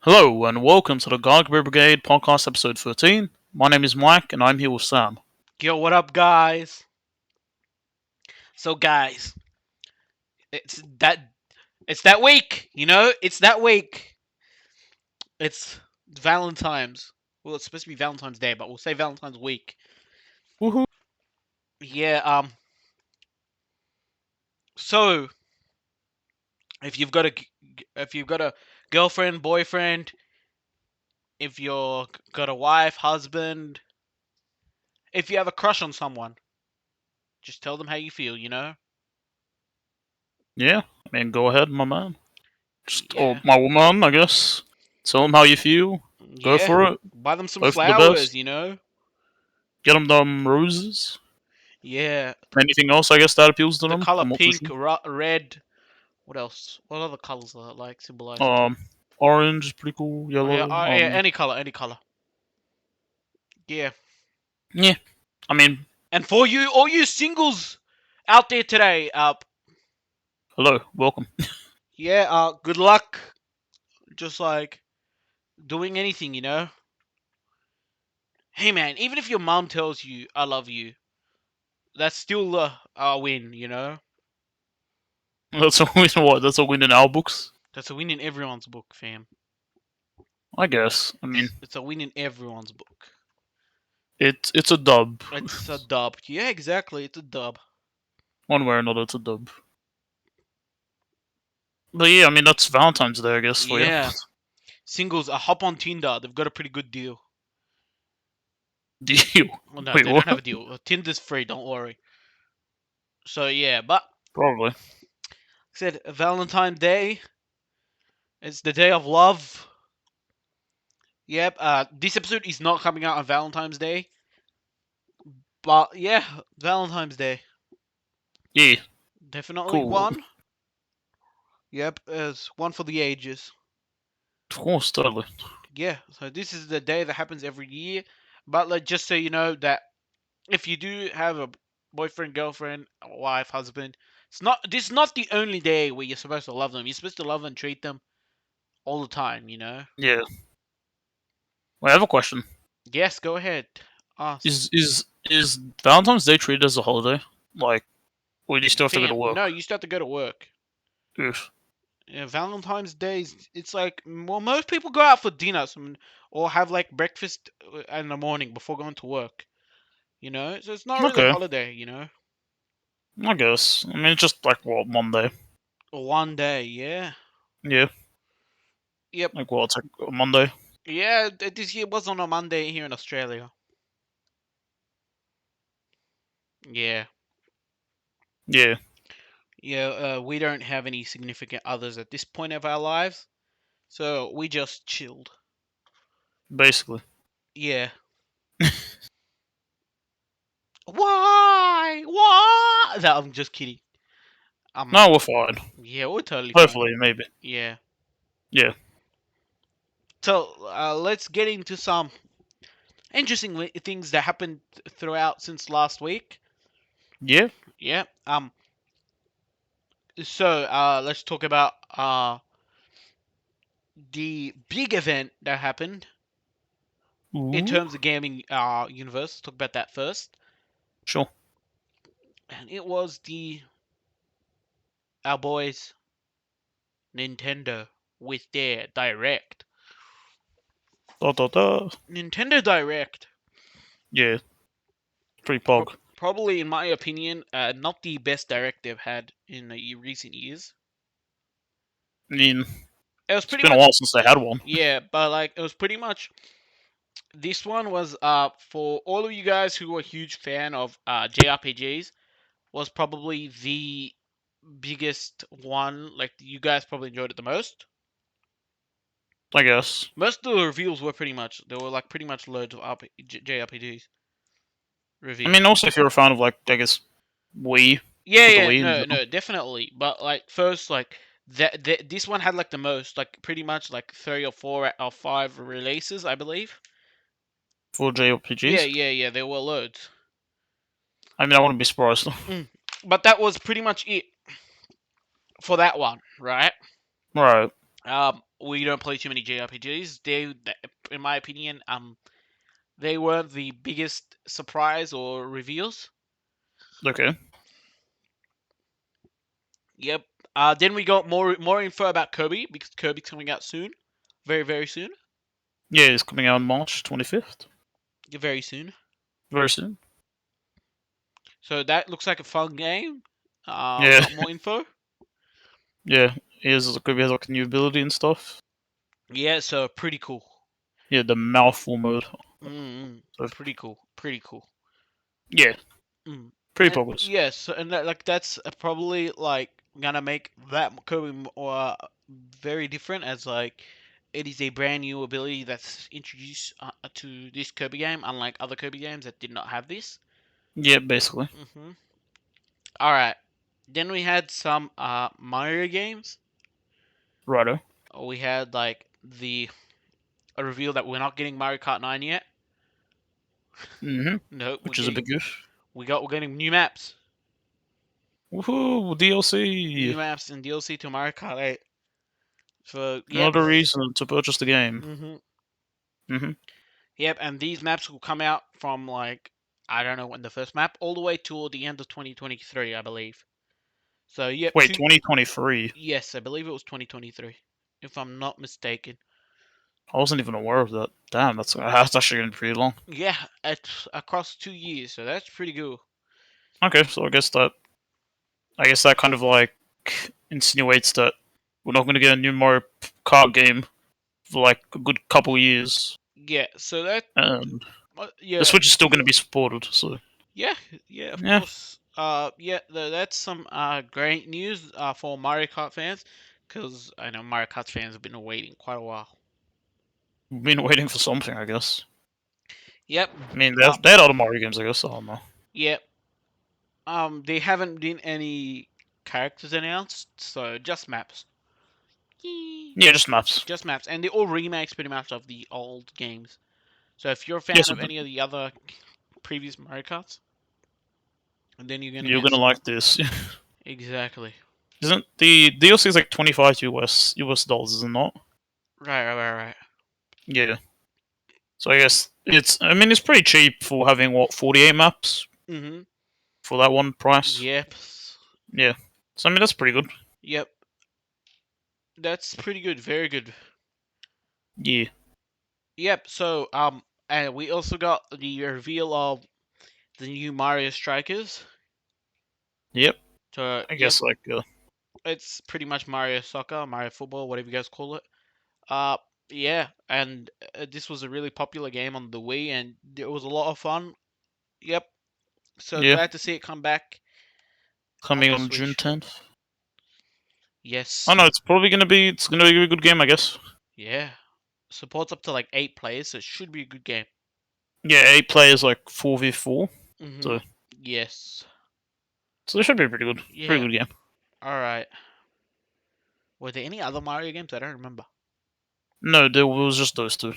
Hello and welcome to the Brigade podcast episode 13. My name is Mike and I'm here with Sam. Yo, what up, guys? So, guys, it's that it's that week. It's that week. It's Valentine's. Well, it's supposed to be Valentine's Day, but we'll say Valentine's week. Woohoo! Yeah. So if you've got a girlfriend, boyfriend, if you're got a wife, husband, if you have a crush on someone, just tell them how you feel. Yeah, go ahead, my man. Or Yeah. my woman, I guess. Tell them how you feel. Go Yeah. for it. Buy them some Hope for the best. flowers. Get them roses. Yeah. Anything else, I guess, that appeals to The them. color I'm not too pink, sure. red. What else? What other colors are like symbolizing? Um, Orange is pretty cool. Oh yeah, Yellow. yeah, any color, any color. Yeah. Yeah. I mean, And for you, all you singles out there today, hello, welcome. yeah, good luck. Just like doing anything. Hey man, even if your mom tells you I love you, that's still a win. That's a win. What? That's a win in our books. That's a win in everyone's book, fam. I guess. I mean, It's a win in everyone's book. it's a dub. It's a dub. Yeah, exactly. It's a dub. One way or another, it's a dub. But yeah, I mean that's Valentine's Day, I guess, for you. Yeah. Singles, hop on Tinder. They've got a pretty good deal. Deal. Well, no, Wait, they what? don't have a deal. Tinder's free. Don't worry. So yeah, but Probably. said Valentine's Day. It's the day of love. Yep. This episode is not coming out on Valentine's Day, but yeah, Valentine's Day Yeah, definitely cool. one. Yep, it's one for the ages. Of course, totally. Yeah. So this is the day that happens every year. But like, just so you know that if you do have a boyfriend, girlfriend, wife, husband, it's not. This is not the only day where you're supposed to love them. You're supposed to love and treat them all the time. Yeah. Wait, I have a question. Yes, go ahead. Ask. Is Valentine's Day treated as a holiday? Like, or do you still have to go to Fam, work? no, you still have to go to work. Oof. Yeah, Valentine's Day, it's like, well, most people go out for dinner or have like breakfast in the morning before going to work. So it's not really a Okay, holiday. I guess. I mean, it's just like what Monday. One day, yeah. Yeah, Yep. like what? It's like a Monday. Yeah, this year was on a Monday here in Australia. Yeah. Yeah, Yeah, we don't have any significant others at this point of our lives, so we just chilled. basically. Yeah. Why? Why? No, I'm just kidding. Um, No, we're fine. yeah, we're totally fine. Hopefully, maybe. Yeah. Yeah. So let's get into some interesting things that happened throughout since last week. Yeah. Yeah. So let's talk about the big event that happened in Ooh. terms of gaming universe. Let's talk about that first. Sure. And it was our boys Nintendo with their Direct. Da da da. Nintendo Direct. Yeah. Pretty pog. Probably, in my opinion, not the best Direct they've had in recent years. I mean, It was it's pretty been a much, while since they had one. yeah, but like it was pretty much. This one was for all of you guys who are a huge fan of JRPGs, was probably the biggest one. Like you guys probably enjoyed it the most. I guess. Most of the reviews were pretty much, there were like pretty much loads of JRPGs I reviews. mean, also if you're a fan of like, I guess, Wii, Yeah, with the yeah, Wii in no, general, no, definitely. But like first, like this one had like the most, like pretty much like 3 or 4 or 5 releases, I believe. for Yeah, JRPGs. yeah, yeah. There were loads. I mean, I wouldn't be surprised. But that was pretty much it for that one, right? Right. We don't play too many JRPGs. In my opinion, they weren't the biggest surprise or reveals. Okay. Yep. Then we got more info about Kirby because Kirby's coming out soon, very soon, Yeah, it's coming out on March 25th. very soon. Very soon. So that looks like a fun game. We Yeah, got more info. yeah. He has like a new ability and stuff. Yeah, so pretty cool. Yeah, the mouthful mode. Mm, So, pretty cool. Pretty cool. yeah, Mm. pretty And progress. yes, and that's probably like gonna make that Kirby very different as like it is a brand new ability that's introduced to this Kirby game, unlike other Kirby games that did not have this. Yeah, basically. Hmm. All right. Then we had some Mario games. Righto. We had like a reveal that we're not getting Mario Kart 9 yet. Mm-hmm. No, Which is a big goof. we're getting new maps, Woohoo! DLC. new maps and DLC to Mario Kart 8. So yep. Another reason to purchase the game. Hmm. Mm-hmm. Yep, and these maps will come out from like I don't know when the first map, all the way toward the end of 2023, I believe. So yep, Wait, 2023. yes, I believe it was 2023, if I'm not mistaken. I wasn't even aware of that. Damn, that's actually gonna be pretty long. Yeah, it's across 2 years, so that's pretty cool. Okay, so I guess that kind of like insinuates that we're not gonna get a new Mario Kart game for like a good couple years, Yeah, so that and the yeah, Switch is still gonna be supported. So yeah, yeah, of yeah, course. Yeah, that's some great news for Mario Kart fans, because I know Mario Kart fans have been waiting quite a while. we've been waiting for something. I guess. Yep. I mean, Uh, they had other Mario games. I guess. I don't know. yep. They haven't been any characters announced, so just maps. Yee. Yeah, just maps. Just maps, and they all remakes pretty much of the old games. So if you're a Yeah, fan so of any of the other previous Mario Karts, then you're gonna you're get gonna some like this. exactly. Isn't the DLC is like 25 US dollars, is it not? Right. Yeah. So I guess I mean it's pretty cheap for having what 48 maps Mhm. for that one price. Yep. Yeah. So I mean that's pretty good. Yep. That's pretty good. Very good. Yeah. Yep. So and we also got the reveal of the new Mario Strikers. Yep. So I yep, guess like it's pretty much Mario Soccer, Mario Football, whatever you guys call it. Uh, yeah, and this was a really popular game on the Wii, and it was a lot of fun. Yep. So yeah, glad to see it come back on coming the on June Switch. 10th. I Yes. know it's gonna be a good game, I guess. Yeah. Supports up to like 8 players, so it should be a good game. Yeah, 8 players like 4v4. Mhm. So Yes. it should be pretty good. Pretty Yeah. good game. All right. Were there any other Mario games? I don't remember. No, there was just those two.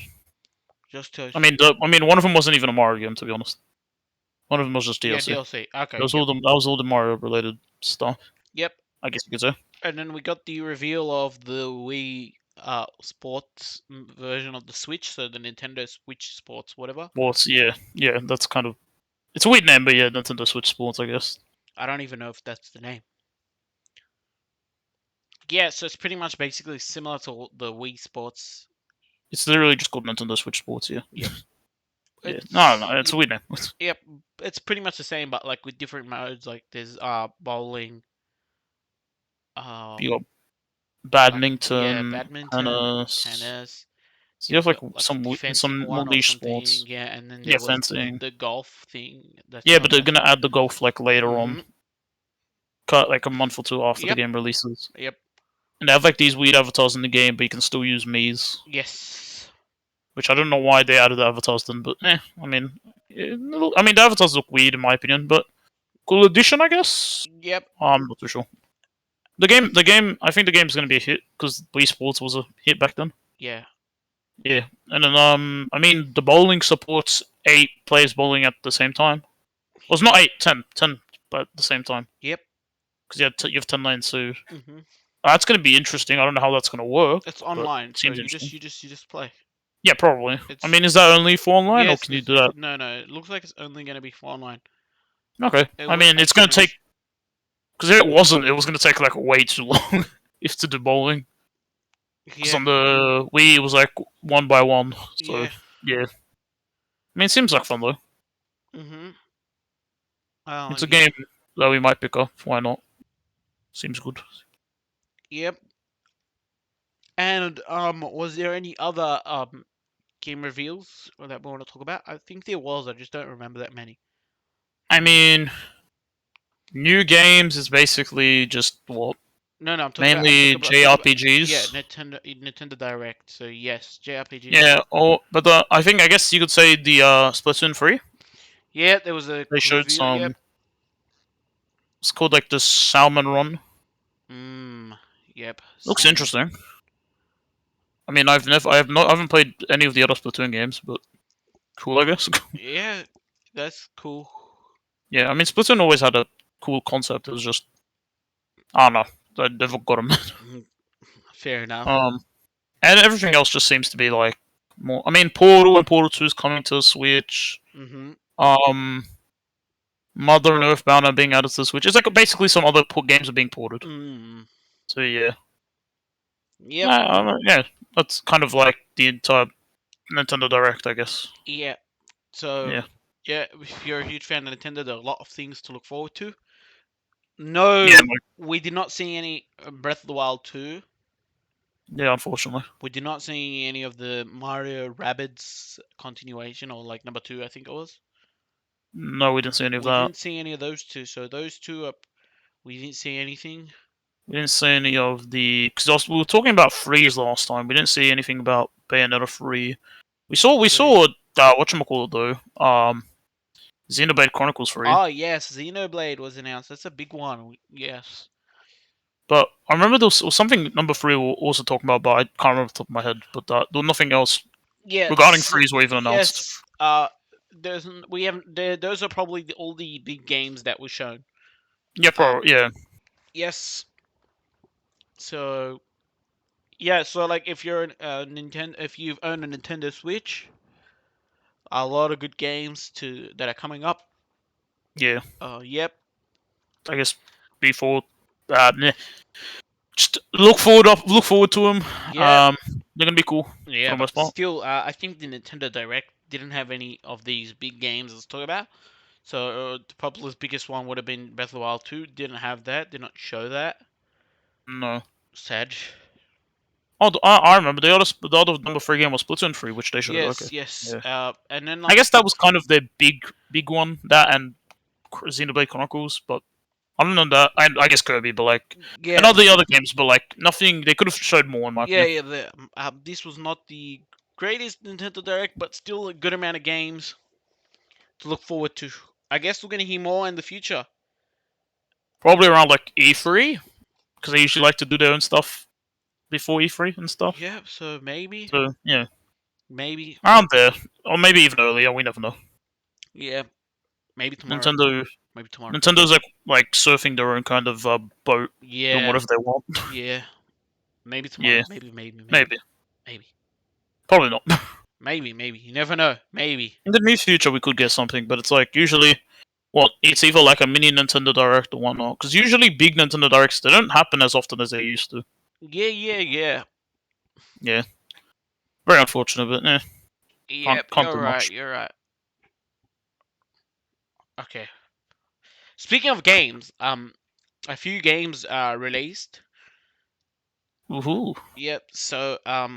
Just I those. mean, one of them wasn't even a Mario game, to be honest. One of them was just Yeah, DLC. DLC. Okay. That was Yep. all the Mario related stuff. Yep. I guess you could say. And then we got the reveal of the Wii Sports version of the Switch, so the Nintendo Switch Sports, whatever. Well, yeah. That's kind of it's a weird name, but yeah, Nintendo Switch Sports, I guess. I don't even know if that's the name. Yeah, so it's pretty much basically similar to the Wii Sports. It's literally just called Nintendo Switch Sports. Yeah, Yep. yeah. No, no, it's Yep, a weird name. yep. It's pretty much the same, but like with different modes. Like there's bowling, You got um, like yeah, badminton, badminton, tennis. tennis. So you You've have like got like some fencing some more one or niche something. sports. Yeah, and then Yeah, there was fencing. the golf thing that's Yeah, but coming they're out. gonna add the golf like later on, Mm-hmm. cut like a month or two after the Yep. game releases. Yep. And they have like these weird avatars in the game, but you can still use Mii's, Yes. which I don't know why they added the avatars then. But I mean, the avatars look weird in my opinion, but cool addition, I guess. Yep. I'm not too sure. I think the game's gonna be a hit because Wii Sports was a hit back then. Yeah. Yeah, and then I mean the bowling supports 8 players bowling at the same time. Well, it's not 8, 10, 10, but at the same time Yep. because you have 10 lanes. So Mm-hmm. That's going to be interesting. I don't know how that's going to work, It's but online, it so seems you interesting. just play. Yeah, probably. I It's mean, is that only for online, or yes, can you do that? no. It looks like it's only gonna be for online. Okay. It I wouldn't mean, it's make going to take sense. because if it wasn't, it was going to take like way too long if to do bowling. Because Yeah, on the Wii, it was like 1 by 1. So yeah. yeah. I mean, it seems like fun though. Mhm. Oh, It's a game that we might pick up. Why not? Seems good. yep. And was there any other game reveals that we want to talk about? I think there was. I just don't remember that many. I mean, new games is basically just what No, no. mainly I'm talking about. Yeah, JRPGs. Nintendo Direct. So yes, JRPGs. Yeah, but I guess you could say the Splatoon 3. Yeah, there was a They showed reveal. Yep. some. It's called like the Salmon Run. Mm. Yep. Looks Salmon. interesting. I mean, I haven't played any of the other Splatoon games, but cool, I guess. Yeah, that's cool. Yeah, I mean, Splatoon always had a cool concept. It was just I don't know. I never got them. Mhm. Fair enough. um, and everything else just seems to be like more. I mean, Portal and Portal 2 is coming to Switch. Mhm. Um, Mother and Earthbound are being added to the Switch. It's like basically some other games are being ported. Mm. So yeah, Yep. yeah, that's kind of like the entire Nintendo Direct, I guess. Yeah. So, Yeah, yeah, if you're a huge fan of Nintendo, there are a lot of things to look forward to. yeah, No, we did not see any Breath of the Wild 2. yeah. Unfortunately, We did not see any of the Mario Rabbids continuation, or like number 2, I think it was. no, we didn't see any of We that. didn't see any of those two, so those two up, we didn't see anything. We didn't see any of the because we were talking about freeze last time. We didn't see anything about Bayonetta 3. We Three. saw whatchamacallit though. Xenoblade Chronicles 3. Oh, yes, Xenoblade was announced. That's a big one. Yes. But I remember was something number 3 we were also talking about, but I can't remember off the top of my head. But there was nothing else regarding Yes, freeze were even announced. yes. We haven't. Those are probably all the big games that were shown. Yeah, Um, probably. Yeah, yes. So yeah. So like, if you're an Nintendo, if you've owned a Nintendo Switch, a lot of good games that are coming up. yeah. Yep. I guess before. Just look forward to them. Yep. They're gonna be cool for Yeah, the most but part. still, I think the Nintendo Direct didn't have any of these big games let's talk about. So the probably biggest one would have been Breath of the Wild 2. Didn't have that. Did not show that. No. Sad. Oh, I remember the other number 3 game was Splatoon 3, which they showed. Okay. Yes, yes. Yeah. And then I like, guess that was kind of their big one. That and Xenoblade Chronicles, but other than that, I guess Kirby, but like, and yeah, all the other games, but like nothing. They could have showed more, in my yeah, opinion. yeah. This was not the greatest Nintendo Direct, but still a good amount of games to look forward to. I guess we're gonna hear more in the future. Probably around like E3, because they usually like to do their own stuff before E3 and stuff. Yeah, so maybe, So yeah, maybe, around there, or maybe even earlier. We never know. yeah, maybe tomorrow, Nintendo, maybe tomorrow. Nintendo's like surfing their own kind of boat, doing Yeah, whatever they want. yeah, maybe tomorrow. Yeah, Maybe, maybe, maybe, probably not. maybe. You never know. Maybe. In the near future, we could get something, but it's like usually what it's either like a mini Nintendo Direct or whatnot. Because usually big Nintendo Directs they don't happen as often as they used to. Yeah, yeah, yeah. Yeah, very unfortunate, but Yep, can't you're do right. much. You're right. Okay. Speaking of games, a few games are released. Woohoo! Yep. So So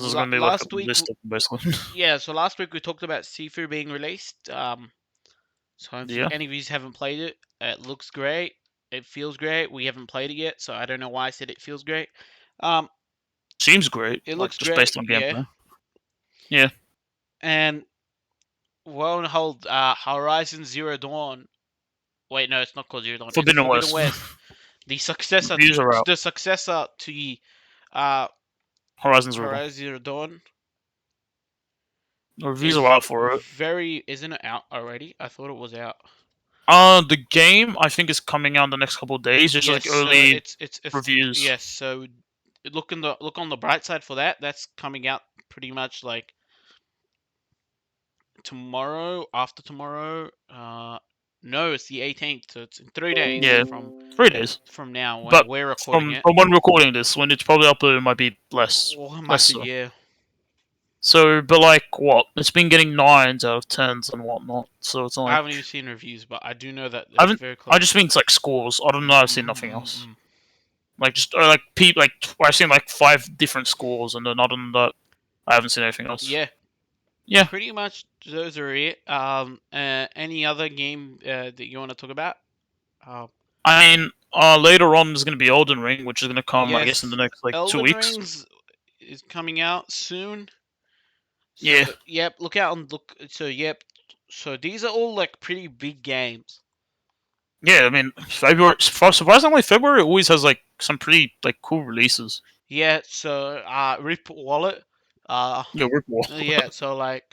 this is gonna be like a last week, list of them, basically. yeah. So last week we talked about Sifu being released. So if Yeah, any of you haven't played it, it looks great. It feels great. We haven't played it yet, so I don't know why I said it feels great. Um, seems great, it like looks just great. based on Yeah. gameplay. Yeah, And lo and behold, Horizon Zero Dawn. Wait, no, it's not called Zero Dawn. It's Forbidden Forbidden West. West. The successor Reviews are out. to uh Horizon Zero Dawn. Horizon Zero Dawn The reviews are is out for it. very. Isn't it out already? I thought it was out. The game I think is coming out in the next couple of days. Just Yes, like so early it's reviews. yes. So look on the bright side for that. That's coming out pretty much like tomorrow, after tomorrow. No, it's the 18th. So it's in 3 days Yeah, 3 days. from now when But we're recording from it. when recording this, when it's probably uploaded, it might be less, Well, it might less be, so. yeah. So, but like what? It's been getting nines out of tens and whatnot. So it's I like haven't even seen reviews, but I do know that I it's haven't. very I close. just mean it's like scores. I don't know. I've seen nothing else. Mm. Like just like I've seen like 5 different scores, and then other than that, I haven't seen anything else. Yeah, Yeah, pretty much those are it. Any other game that you want to talk about? Uh, I mean, later on there's gonna be Elden Ring, which is gonna come, I guess, in the yes, next like two Elden weeks. Rings is coming out soon. So Yeah, yep, look out and look. So yep, so these are all like pretty big games. yeah. I mean, February. Surprisingly, February always has like some pretty like cool releases. Yeah, so Rip Wallet. Uh, Yeah, Ripple. yeah, so like,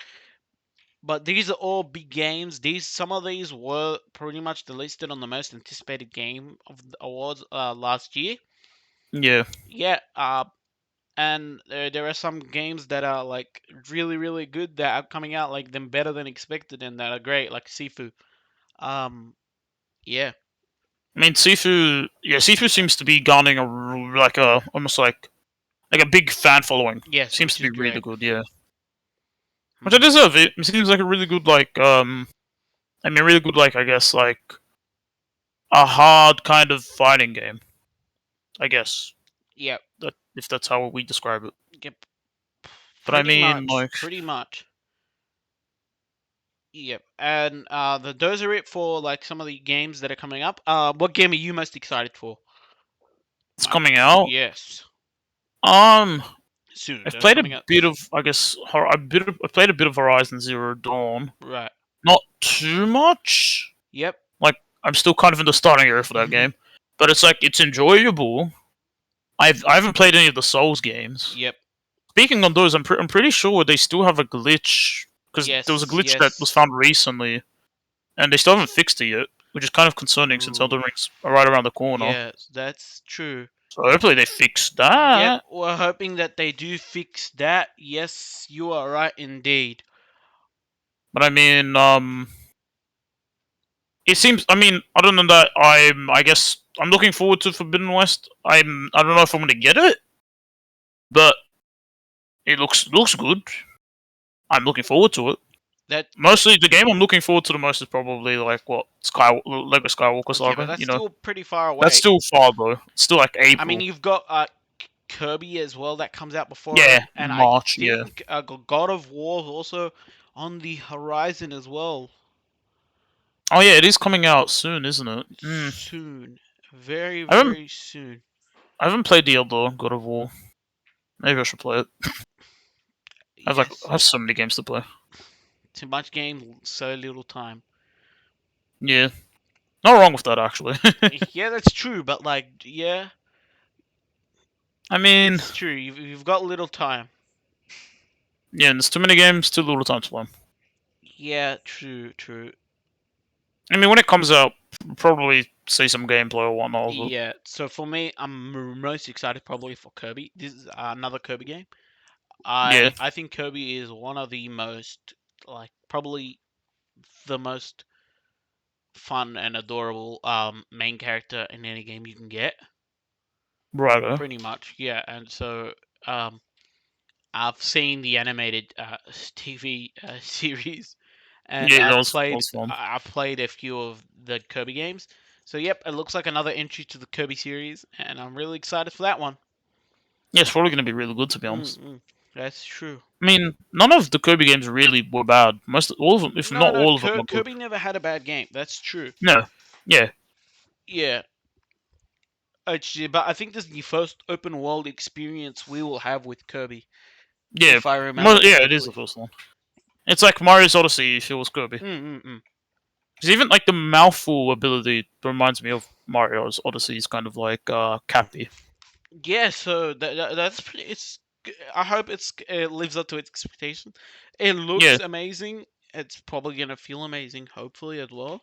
but these are all big games. Some of these were pretty much listed on the most anticipated game of the awards last year. Yeah, Yeah, and there are some games that are like really really good that are coming out like them better than expected and that are great, like Sifu. Um, yeah, I mean, Sifu. Yeah, Sifu seems to be garnering like a almost like a big fan following. yes, Seems which to is be really great. good. Yeah, which I Mhm. deserve. It seems like a really good like I mean, really good like I guess like a hard kind of fighting game. I guess Yep, that if that's how we describe it. yep, But I pretty mean, much, like, pretty much. Yep, and those are it for like some of the games that are coming up. What game are you most excited for? it's coming out. Yes, Um, soon. I've That's played a coming out. bit of, I guess, I've played a bit of Horizon Zero Dawn. Right. Not too much. Yep. Like, I'm still kind of in the starting area for that game, but it's like it's enjoyable. I haven't played any of the Souls games. Yep. Speaking on those, I'm pretty sure they still have a glitch because there was a Yes. glitch that was Yes. found recently, and they still haven't fixed it yet, which is kind of concerning since Ooh. Elden Ring's right around the corner. Yes, that's true. So hopefully they fix Yep, that. we're hoping that they do fix that. Yes, you are right indeed. But I mean, it seems. I mean, other than that, I guess I'm looking forward to Forbidden West. I don't know if I'm gonna get it, but it looks good. I'm looking forward to it. That Mostly, the game I'm looking forward to the most is probably like what Lego Skywalker okay, but Saga. that's You know, still pretty far that's away. still far though. It's still like I mean, April. you've got Kirby as well that comes out before it, Yeah, and I March. Yeah. think God of War is also on the horizon as well. Oh yeah, it is coming out soon, isn't it? Soon, very I haven't very soon. I haven't played the other God of War. Maybe I should play it. Yes, I have so many games to play. too much game, so little time. Yeah, not wrong with that actually. Yeah, that's true, but like, yeah, I mean, it's true. You've got little time. yeah, there's too many games, too little time to play. Yeah, true, true. I mean, when it comes out, we'll probably see some gameplay or whatnot. But Yeah, so for me, I'm most excited probably for Kirby. This is another Kirby game. yeah, I think Kirby is one of the most like probably the most fun and adorable main character in any game you can get. righto. Pretty much, yeah. And so um I've seen the animated TV series, and Yeah, that was fun. I've played a few of the Kirby games. So yep, it looks like another entry to the Kirby series, and I'm really excited for that one. Yeah, it's probably gonna be really good to be honest. Mm-mm, that's true. I mean, none of the Kirby games really were bad. All of them, if No, not no, all of them, are good. Kirby never had a bad game. That's true. No, yeah, Yeah, actually, but I think this is the first open world experience we will have with Kirby, yeah, if I remember yeah, it is the correctly. first one. It's like Mario's Odyssey if it was Kirby. Mm-mm-mm. Because even like the mouthful ability reminds me of Mario's Odyssey. Is kind of like Cappy. Yeah, so that's pretty. I hope it lives up to its expectation. It Yeah, looks amazing. It's probably gonna feel amazing, hopefully as well.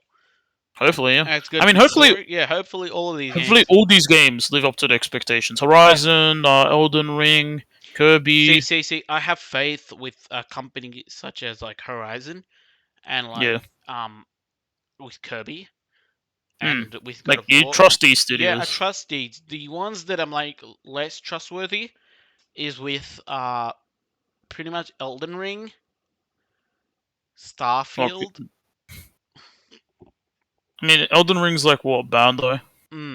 Hopefully, yeah. It's going I to mean, be hopefully, story. Yeah, hopefully all of these hopefully games. all these games live up to the expectations. Horizon, Elden Ring, See, Kirby. see, see. I have faith with a company such as like Horizon and Yeah. with Kirby Hmm. and with God Like of you War. trust these Yeah, I studios. trust these. The ones that I'm like less trustworthy is with pretty much Elden Ring, Okay. Starfield. I mean, Elden Ring's like what band though?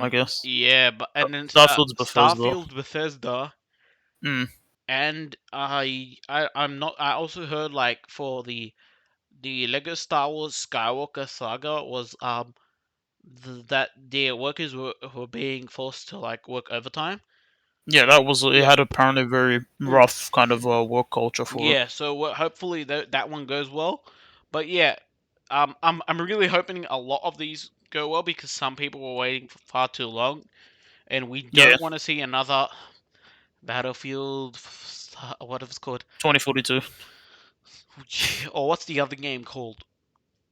I Mm, guess. yeah, but and then Starfield's Bethesda. Starfield, Bethesda, Hmm. and I'm not. I also heard like for the Lego Star Wars Skywalker Saga was that their workers were being forced to like work overtime. Yeah, that was. It Yeah. had apparently a very Mm. rough kind of work culture for it. Yeah, so hopefully that one goes well. But yeah, I'm really hoping a lot of these go well because some people were waiting for far too long, and we Yeah, don't want to see another Battlefield. What is it called? 2042. Or what's the other game called?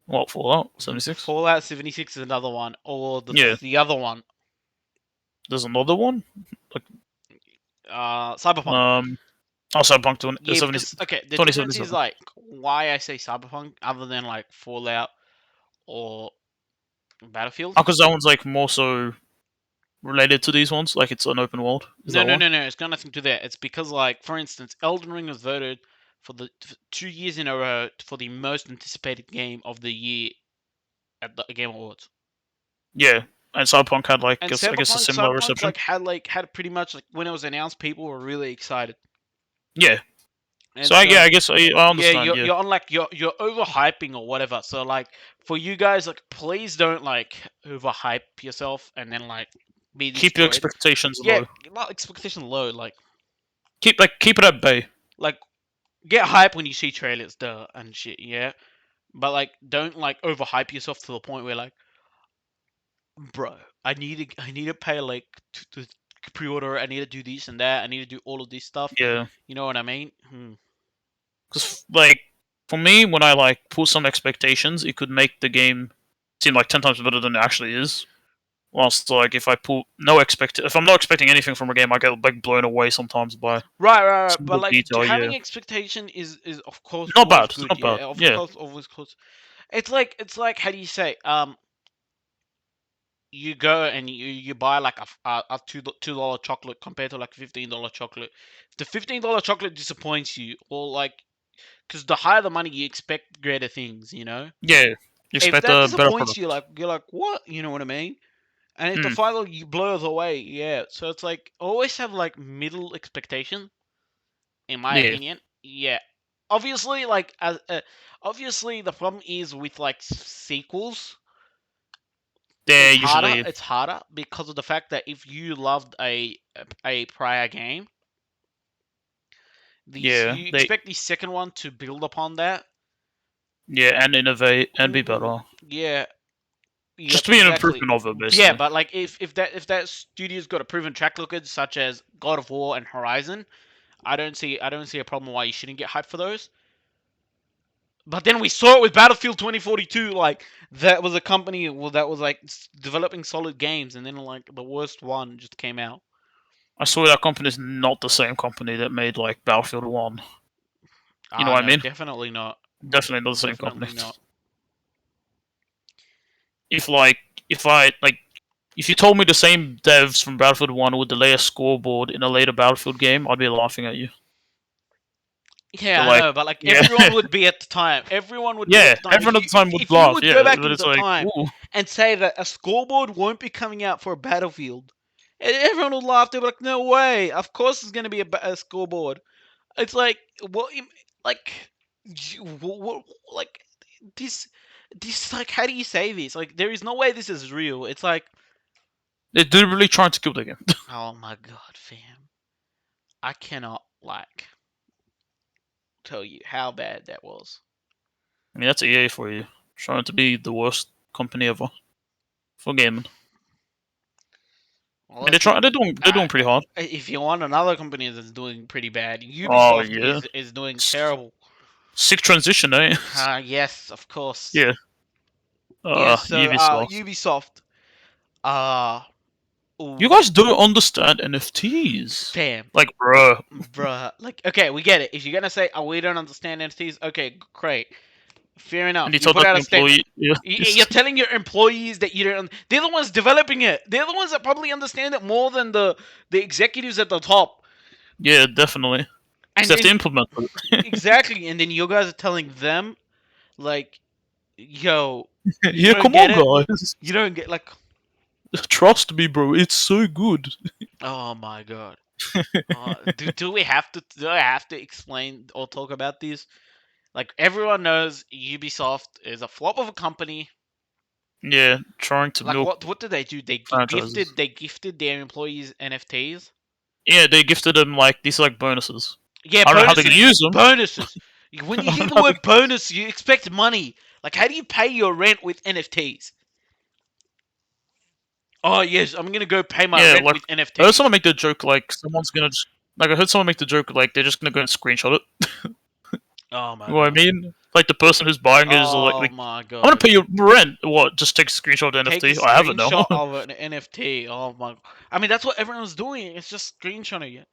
What Fallout 76? Fallout 76 is another one, or Yeah, the other one, there's another one. Like Cyberpunk. um, also Cyberpunk Yeah, 70, because okay, the difference is 2077. like why I say Cyberpunk other than like Fallout or Battlefield. Oh, because that one's like more so related to these ones. Like it's an open world. Is No, that no, why? no, no. It's got nothing to do that. It's because, like, for instance, Elden Ring was voted for the 2 years in a row for the most anticipated game of the year at the Game Awards. Yeah, and Cyberpunk had like And I guess a similar Cyberpunk, reception. like, had pretty much like when it was announced, people were really excited. Yeah. And So I, yeah, so, I guess I yeah, understand. Yeah, you're on like you're overhyping or whatever. So like for you guys, like, please don't like overhype yourself and then like be keep your destroyed. expectations Yeah, low. not expectation low. Keep it at bay. Like get hype when you see trailers, duh, and shit. Yeah. But like, don't like overhype yourself to the point where like, bro, I need to pay like to pre-order. I need to do this and that. I need to do all of this stuff. Yeah, You know what I mean? because like for me, when I like put some expectations, it could make the game seem like 10 times better than it actually is. Whilst like if I put no if I'm not expecting anything from a game, I get like blown away sometimes by Right, right, right. But single like, detail. Yeah, having expectation is of course not always bad. It's good. not bad. Yeah, of Yeah, course, always close. It's like how do you say? You go and you buy like a $2 chocolate compared to like $15 chocolate. If the $15 chocolate disappoints you, or like, because the higher the money, you expect greater things. You know. yeah. You If expect that a better disappoints you, product. like you're like, what? You know what I mean? And if the Hmm. final you blows away, yeah. So it's like always have like middle expectation, in my Yeah, opinion. Yeah. Obviously, like obviously the problem is with like sequels. they're usually It's harder because of the fact that if you loved a prior game, these yeah you they expect the second one to build upon that. yeah and innovate and be Mm-mm. better. Yeah. Just Yep, to be an exactly. improvement of it, Yeah, basically. but like if that studio's got a proven track record such as God of War and Horizon, I don't see a problem why you shouldn't get hyped for those. But then we saw it with Battlefield 2042. Like that was a company that was like developing solid games, and then like the worst one just came out. I saw that company's not the same company that made like Battlefield One. You know Ah, what I no, mean? definitely not. Definitely not the same company. Definitely not. if like if I like if you told me the same devs from Battlefield One would delay a scoreboard in a later Battlefield game, I'd be laughing at you. Yeah, But I like, know, but like yeah, everyone would be at the time. Everyone would be at yeah, the time. everyone at the time would If you laugh. would go Yeah, back but it's into like, time ooh, and say that a scoreboard won't be coming out for a Battlefield, everyone would laugh. They'd be like, "No way! Of course, it's going to be a scoreboard." It's like what, like, like this, like, how do you say this? Like, there is no way this is real. It's like, they're deliberately trying to kill the game. oh my god, fam, I cannot like tell you how bad that was. I mean, that's EA for you, trying to be the worst company ever for gaming. I Well, mean, let's see. they're doing pretty hard. If you want another company that's doing pretty bad, Oh Ubisoft yeah, is doing S- terrible. sick transition, eh? Yes, of course. Yeah, Yes. So Ubisoft. Ubisoft. You Ooh, guys don't understand NFTs. fam, Like, bruh. bruh. Like, okay, we get it. If you're gonna say, "Oh, we don't understand NFTs," okay, great, fair And enough. you You told put that out to a statement. employee. Yeah. You're telling your employees that you don't. They're the ones developing it. They're the ones that probably understand it more than the executives at the top. Yeah, definitely. Because And they have to then implement it. exactly, and then you guys are telling them like, "Yo, you Yeah, don't come get on, it. guys. You don't get like." Trust me, bro. It's so good. Oh my god. Do we have to explain or talk about this? Like everyone knows Ubisoft is a flop of a company. Yeah, trying to Like milk what did they do? franchises. They gifted their employees NFTs. Yeah, they gifted them like these like bonuses. Yeah, I don't know how they're gonna bonuses. use them. Bonuses. When I you hear don't the know. word bonus, you expect money. Like how do you pay your rent with NFTs? Oh yes, I'm gonna go pay my Yeah, rent like with I heard NFTs. someone make the joke like someone's gonna just like I heard someone make the joke like they're just gonna go and screenshot it. Oh my You know what I god. mean? Like the person who's buying it is Oh like my I'm gonna god. pay you rent. What? Just take a screenshot of the Take a NFT. I have it now. screenshot of an NFT. Oh my! I mean, that's what everyone's doing. It's just screenshotting it.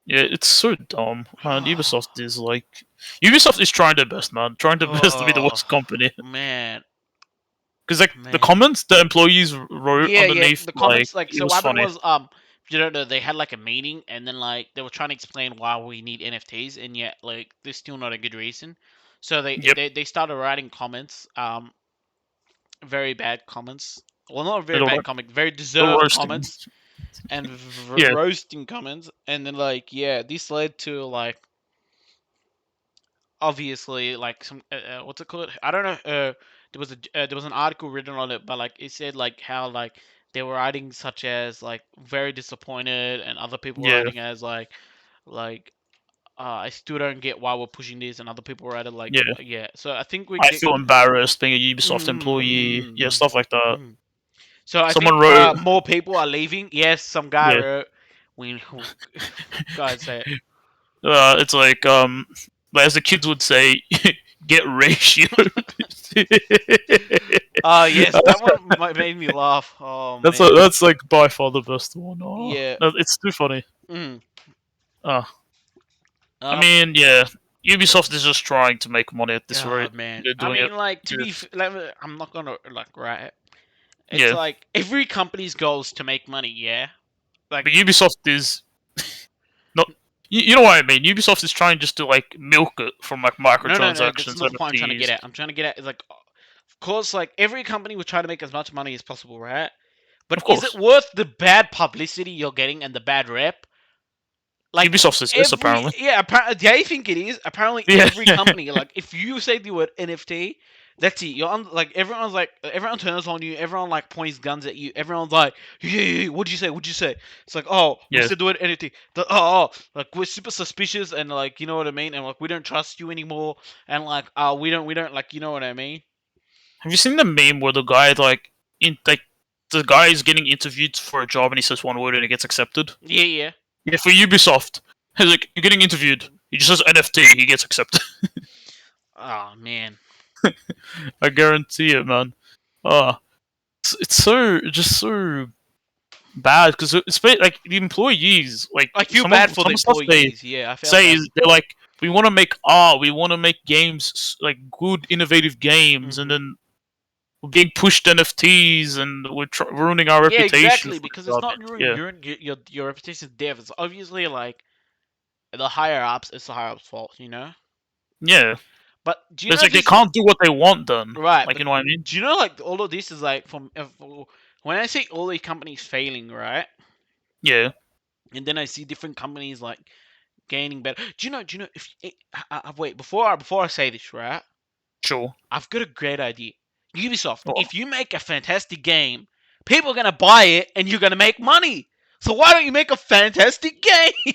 Yeah, it's so dumb. Man, Ubisoft is trying their best, man. Trying their best to be the Oh worst company. man, Because like the man. comments the employees wrote Yeah, yeah. underneath, The like comments, like, it so was what happened funny. was, you don't know, they had like a meeting, and then like they were trying to explain why we need NFTs, and yet like there's still not a good reason. So Yep, they started writing comments, very bad comments. Well, not very they're, bad comments, very they're deserved roasting. comments, and Yeah, roasting comments, and then like yeah, this led to like obviously like some what's it called? I don't know. There was an article written on it, but like it said like how like they were writing such as like very disappointed, and other people were yeah, writing as like I still don't get why we're pushing this, and other people were writing like yeah. yeah. So I think we I get. feel embarrassed being a Ubisoft Mm, employee. mm, Yeah, mm, stuff like that. mm. So I Someone think wrote, more people are leaving. Yes, some guy yeah. wrote. We God say it. It's like but as the kids would say, get ratioed. Yes, that one made me laugh. Oh that's man. that's like by far the best one. Oh, Yeah. it's too funny. Mm. Uh, I Um. mean, yeah, Ubisoft is just trying to make money at this Oh rate. man. They're I doing it. mean, like to Yeah, be, I'm not gonna like right. It's yeah. like every company's goal is to make money. Yeah. Like But Ubisoft is not. You know what I mean? Ubisoft is trying just to like milk it from like no, no, no. That's microtransactions, not the point I'm trying to get NFTs. at. I'm trying to get at is like, of course, like every company will try to make as much money as possible, right? But Of is it course, worth the bad publicity you're getting and the bad rep? Like Ubisoft is this every apparently. yeah, they think it is. Apparently, Yeah, every company, like if you say the word NFT, that's it. You're on, like everyone turns on you. Everyone like points guns at you. Everyone's like, yeah. What'd you say? What'd you say? It's like, oh, we yeah. said the word NFT. Like we're super suspicious, and like you know what I mean, and like we don't trust you anymore, and like we don't like you know what I mean. Have you seen the meme where the guy like the guy is getting interviewed for a job and he says one word and he gets accepted? Yeah, yeah. Yeah, for Ubisoft, he's like you're getting interviewed. He just says NFT, he gets accepted. Oh man. I guarantee it, man. Ah, it's so just so bad because like the employees, like I feel bad for the some stuff they employees. Yeah, I felt say bad. is they're like we want to make art, we want to make games like good, innovative games, and Hmm. then we're being pushed NFTs and we're ruining our Yeah, reputation exactly. for Because it's not garbage. ruining Yeah, your reputation dev. It's obviously like the higher ups. It's the higher ups' fault, you know. yeah. But do you But it's know like they this? can't do what they want done. Right. Like But you know what I mean? do you know like all of this is like from when I see all these companies failing, right? Yeah, And then I see different companies like gaining better. Do you know? Do you know if wait before I say this, right? sure. I've got a great idea. Ubisoft, Well, if you make a fantastic game, people are gonna buy it and you're gonna make money. So why don't you make a fantastic game?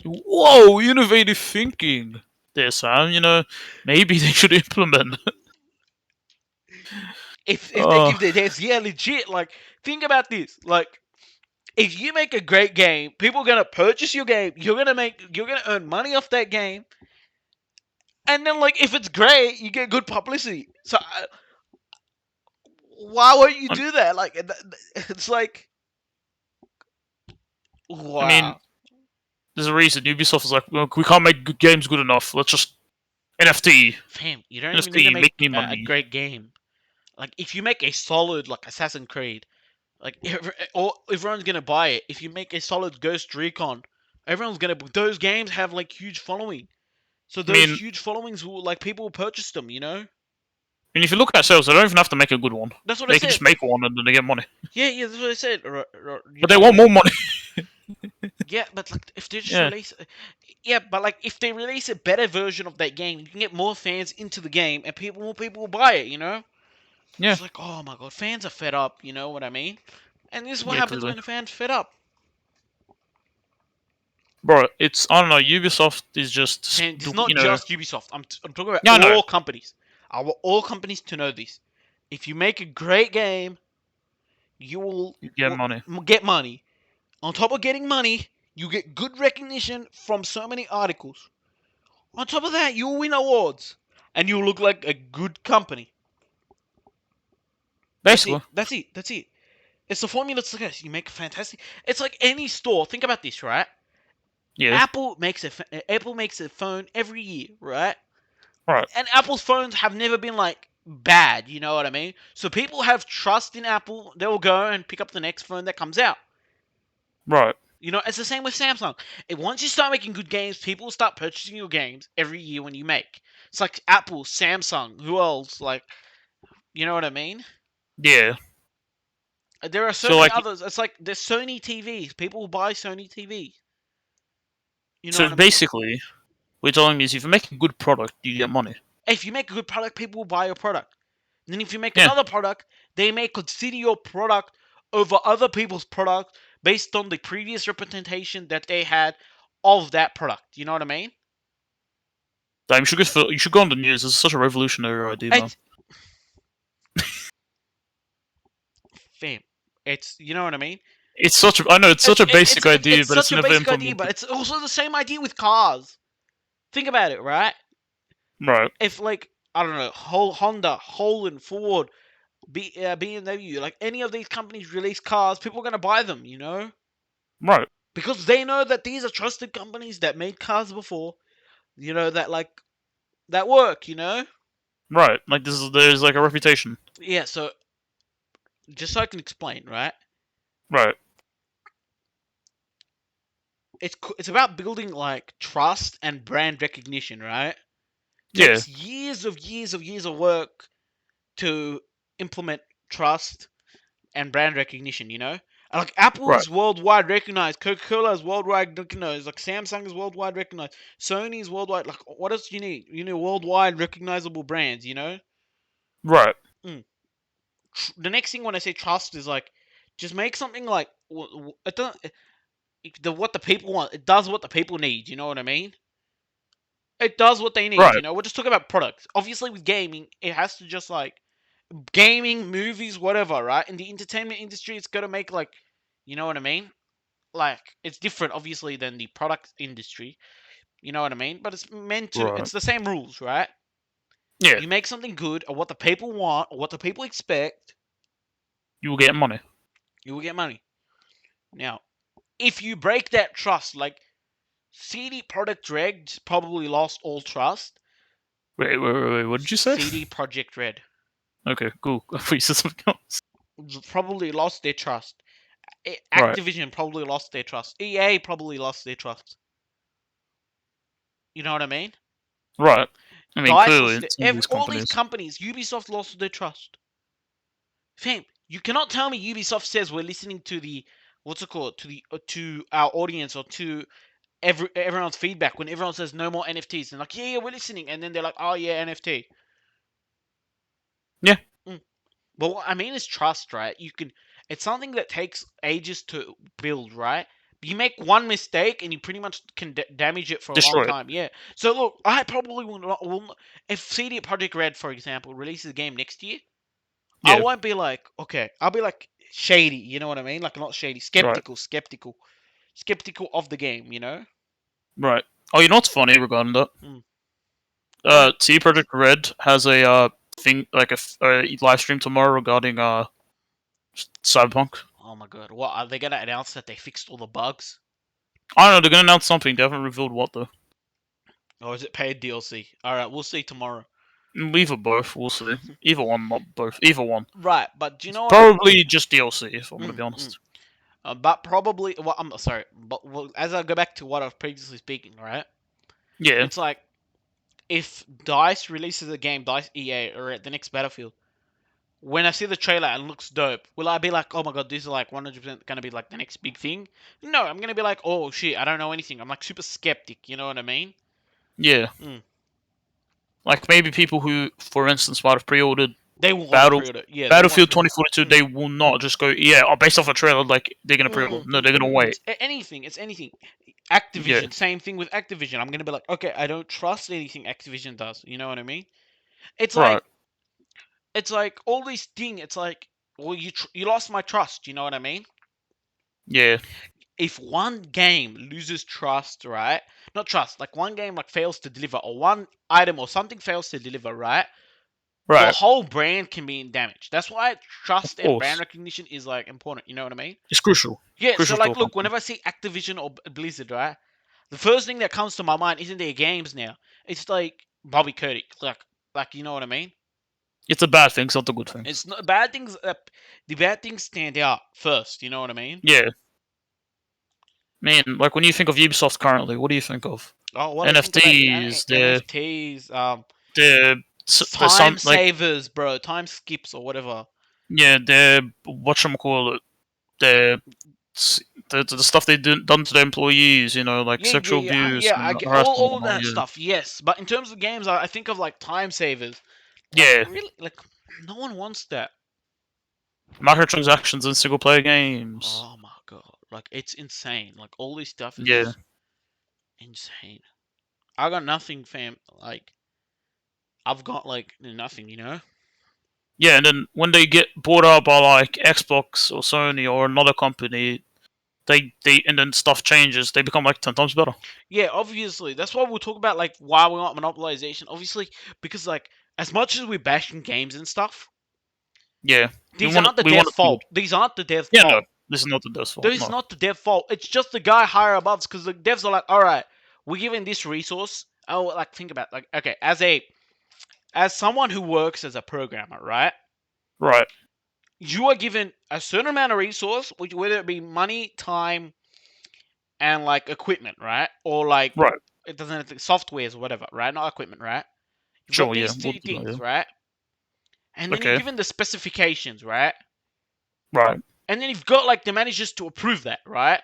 whoa, innovative thinking. There, Sam. You know, maybe they should implement. If they Uh, give there's yeah legit like think about this like if you make a great game people are gonna purchase your game you're gonna earn money off that game and then like if it's great you get good publicity so Why won't you I, do that? Like, it's like, I mean, wow. there's a reason Ubisoft is like, well, we can't make good games good enough. Let's just NFT, Fam, you don't even need to NFT, make make me a money. great game. Like, if you make a solid, like, Assassin's Creed, like, everyone's gonna buy it. If you make a solid Ghost Recon, everyone's gonna. Those games have, like, huge following. So I those mean, huge followings will, like, people will purchase them, you know? if you look at sales, they don't even have to make a good one. That's what I They can said. just make one and then they get money. Yeah, yeah, that's what I said. You But they know what I want mean? more money. Yeah, but like if they just Yeah, release, yeah, but like if they release a better version of that game, you can get more fans into the game, and more people will buy it. You know, yeah, it's like, oh my god, fans are fed up. You know what I mean? And this is what yeah. happens Clearly, when a fan's fed up. bro. It's I don't know. Ubisoft is just And it's not you know. just Ubisoft. I'm talking about Yeah, I know. all companies. I want all companies to know this. If you make a great game, you You get money. get money. On top of getting money, you get good recognition from so many articles. On top of that, you'll win awards. And you'll look like a good company. That's it. Basically, That's it. That's it. It's the formula to success. You make a fantastic. It's like any store. Think about this, right? yeah. Apple makes a phone every year, right? Right, And Apple's phones have never been like bad. You know what I mean? So people have trust in Apple. They'll go and pick up the next phone that comes out. right, You know, it's the same with Samsung. Once you start making good games, people will start purchasing your games every year when you make. It's like Apple, Samsung, who else? Like, you know what I mean? yeah. There are so So many like, others. It's like there's Sony TVs. People will buy Sony TVs. You know so what I mean? basically, we're telling me is if you make a good product, you get money. If you make a good product, people will buy your product. And then if you make Yeah, another product, they may consider your product over other people's product based on the previous representation that they had of that product. You know what I mean? damn, you should go on the news. It's such a revolutionary idea, man. It's fame. It's you know what I mean? It's such a, I know it's such a basic idea, It's but it's such a never basic idea, but implemented. it's also the same idea with cars. Think about it, right? Right, If like I don't know, Honda, Holland, Ford, BMW, like any of these companies release cars, people are gonna buy them, you know, right, because they know that these are trusted companies that made cars before, you know, that like that work, you know. right. Like there's like a reputation. Yeah, so just so I can explain, right? Right. It's about building like trust and brand recognition, right? Yeah. Takes years of work to implement trust and brand recognition, you know? And like Apple Right. is worldwide recognized, Coca-Cola is worldwide recognized, like Samsung is worldwide recognized, Sony is worldwide. Like, what else do you need? You need worldwide recognizable brands, you know? Right. Mm. The next thing when I say trust is like, just make something like it doesn't what the people want. It does what the people need. You know what I mean? It does what they need. Right. You know, we're just talking about products. Obviously, with gaming, it has to just like gaming, movies, whatever, right? In the entertainment industry, it's got to make like, you know what I mean? Like, it's different, obviously, than the product industry. You know what I mean? But it's meant to. Right. It's the same rules, right? Yeah. You make something good, or what the people want, or what the people expect, You will get money. you will get money. Now, if you break that trust, like CD Projekt Red probably lost all trust. Wait. What did you say? CD Projekt Red Okay. Cool. I thought you said something else. probably lost their trust. Right. Activision probably lost their trust. EA probably lost their trust. You know what I mean? Right. I mean, Dice clearly, lost it's some of these all these companies. companies. Ubisoft lost their trust. Fam, you cannot tell me Ubisoft says we're listening to the what's it called to our audience or to everyone's feedback when everyone says no more NFTs. And like, yeah, we're listening, and then they're like, oh yeah, NFT. Yeah. Mm. But what I mean is trust, right? It's something that takes ages to build, right? You make one mistake and you pretty much can damage it for a long Destroy it. time. Yeah. So look, I probably if CD Projekt Red, for example, releases a game next year, I Yeah. won't be like, okay, I'll be like shady. You know what I mean? Like not shady, Right. skeptical of the game. You know? Right. Oh, you know what's funny regarding that? Mm. What? CD Projekt Red has a thing like a live stream tomorrow regarding Cyberpunk. Oh my god, what are they gonna announce that they fixed all the bugs? I don't know. They're gonna announce something. They haven't revealed what though. Or is it paid DLC? All right, we'll see tomorrow. Either both. We'll see. Either one, not both. Either one. Right, but do you know what? Probably just DLC, if I'm gonna be Mm, honest. but probably, well, I'm sorry, but as I go back to what I was previously speaking, right? Yeah. It's like if DICE releases a game, DICE EA or the next Battlefield, when I see the trailer and it looks dope, will I be like, oh my god, this is like 100% gonna be like the next big thing? No, I'm gonna be like, oh shit, I don't know anything. I'm like super skeptic. You know what I mean? Yeah. Mm. Like maybe people who, for instance, might have pre-ordered They will want to Battle pre-order. Yeah, they want Battlefield to pre-order. 2042, they will not just go, yeah, based off a trailer, like they're gonna pre-order. No, they're gonna wait. It's anything. It's anything. Yeah. Activision, same thing with Activision. I'm gonna be like, okay, I don't trust anything Activision does. You know what I mean? It's Right. like, it's like all these things. It's like, well, you lost my trust. You know what I mean? Yeah. If one game loses trust, right? Not trust, like one game like fails to deliver, or one item or something fails to deliver, right? The Right. whole brand can be in damage. That's why Of trust and brand course. recognition is like important. You know what I mean? It's crucial. Yeah. So Crucial to like, a look, company. whenever I see Activision or Blizzard, right? The first thing that comes to my mind isn't their games now. It's like Bobby Kotick, like you know what I mean? It's a bad thing. It's not the good things. It's not bad things. The bad things stand out first. You know what I mean? Yeah. Man, like when you think of Ubisoft currently, what do you think of? Oh, what I think about NFTs, NFTs, the time some like savers, bro, time skips or whatever. yeah, the whatchamacallit, the the stuff they done to the employees, you know, like Yeah, yeah, sexual yeah, abuse yeah. I and get harassment and all of whatnot. that Yeah. stuff. Yes, but in terms of games, I think of like time savers. Like Yeah. really, like no one wants that. Microtransactions in single player games. Oh my god, like it's insane. Like all this stuff is Yeah. just insane. I got nothing, fam. Like I've got like nothing, you know. Yeah, and then when they get bought out by like Xbox or Sony or another company, they and then stuff changes, they become like 10 times better. Yeah, obviously. That's why we'll talk about like why we want monopolization. Obviously, because like as much as we're bashing games and stuff, Yeah. these aren't the We want dev's it to be fault. good. These aren't the dev's Yeah, no. fault. This is not the dev's fault, This is no. not the dev fault. It's just the guy higher above because the devs are like, all right, we're giving this resource. Oh, like think about like okay, as someone who works as a programmer, right? Right. You are given a certain amount of resource, whether it be money, time, and like equipment, right? Or like Right. it doesn't have to softwares or whatever, right? Not equipment, right? You've got Sure, yeah. these We'll two do that, yeah. things, right? And then you're Okay. given the specifications, right? Right. And then you've got like the managers to approve that, right?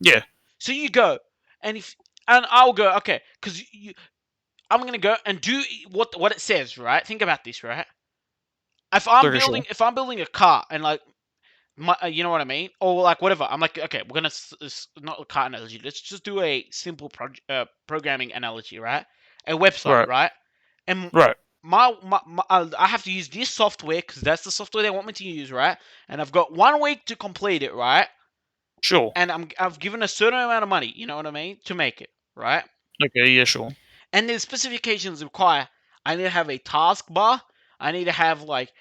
Yeah. So you go, and I'll go, okay, because I'm gonna go and do what it says, right? Think about this, right? Okay, sure. If I'm building a car and like you know what I mean, or like whatever, I'm like, okay, we're gonna not a car analogy. Let's just do a simple programming analogy, right? A website, Right. right? And Right. I have to use this software because that's the software they want me to use, right? And I've got 1 week to complete it, right? Sure. And I've given a certain amount of money, you know what I mean, to make it, right? Okay, yeah, sure. And the specifications require I need to have a taskbar, I need to have like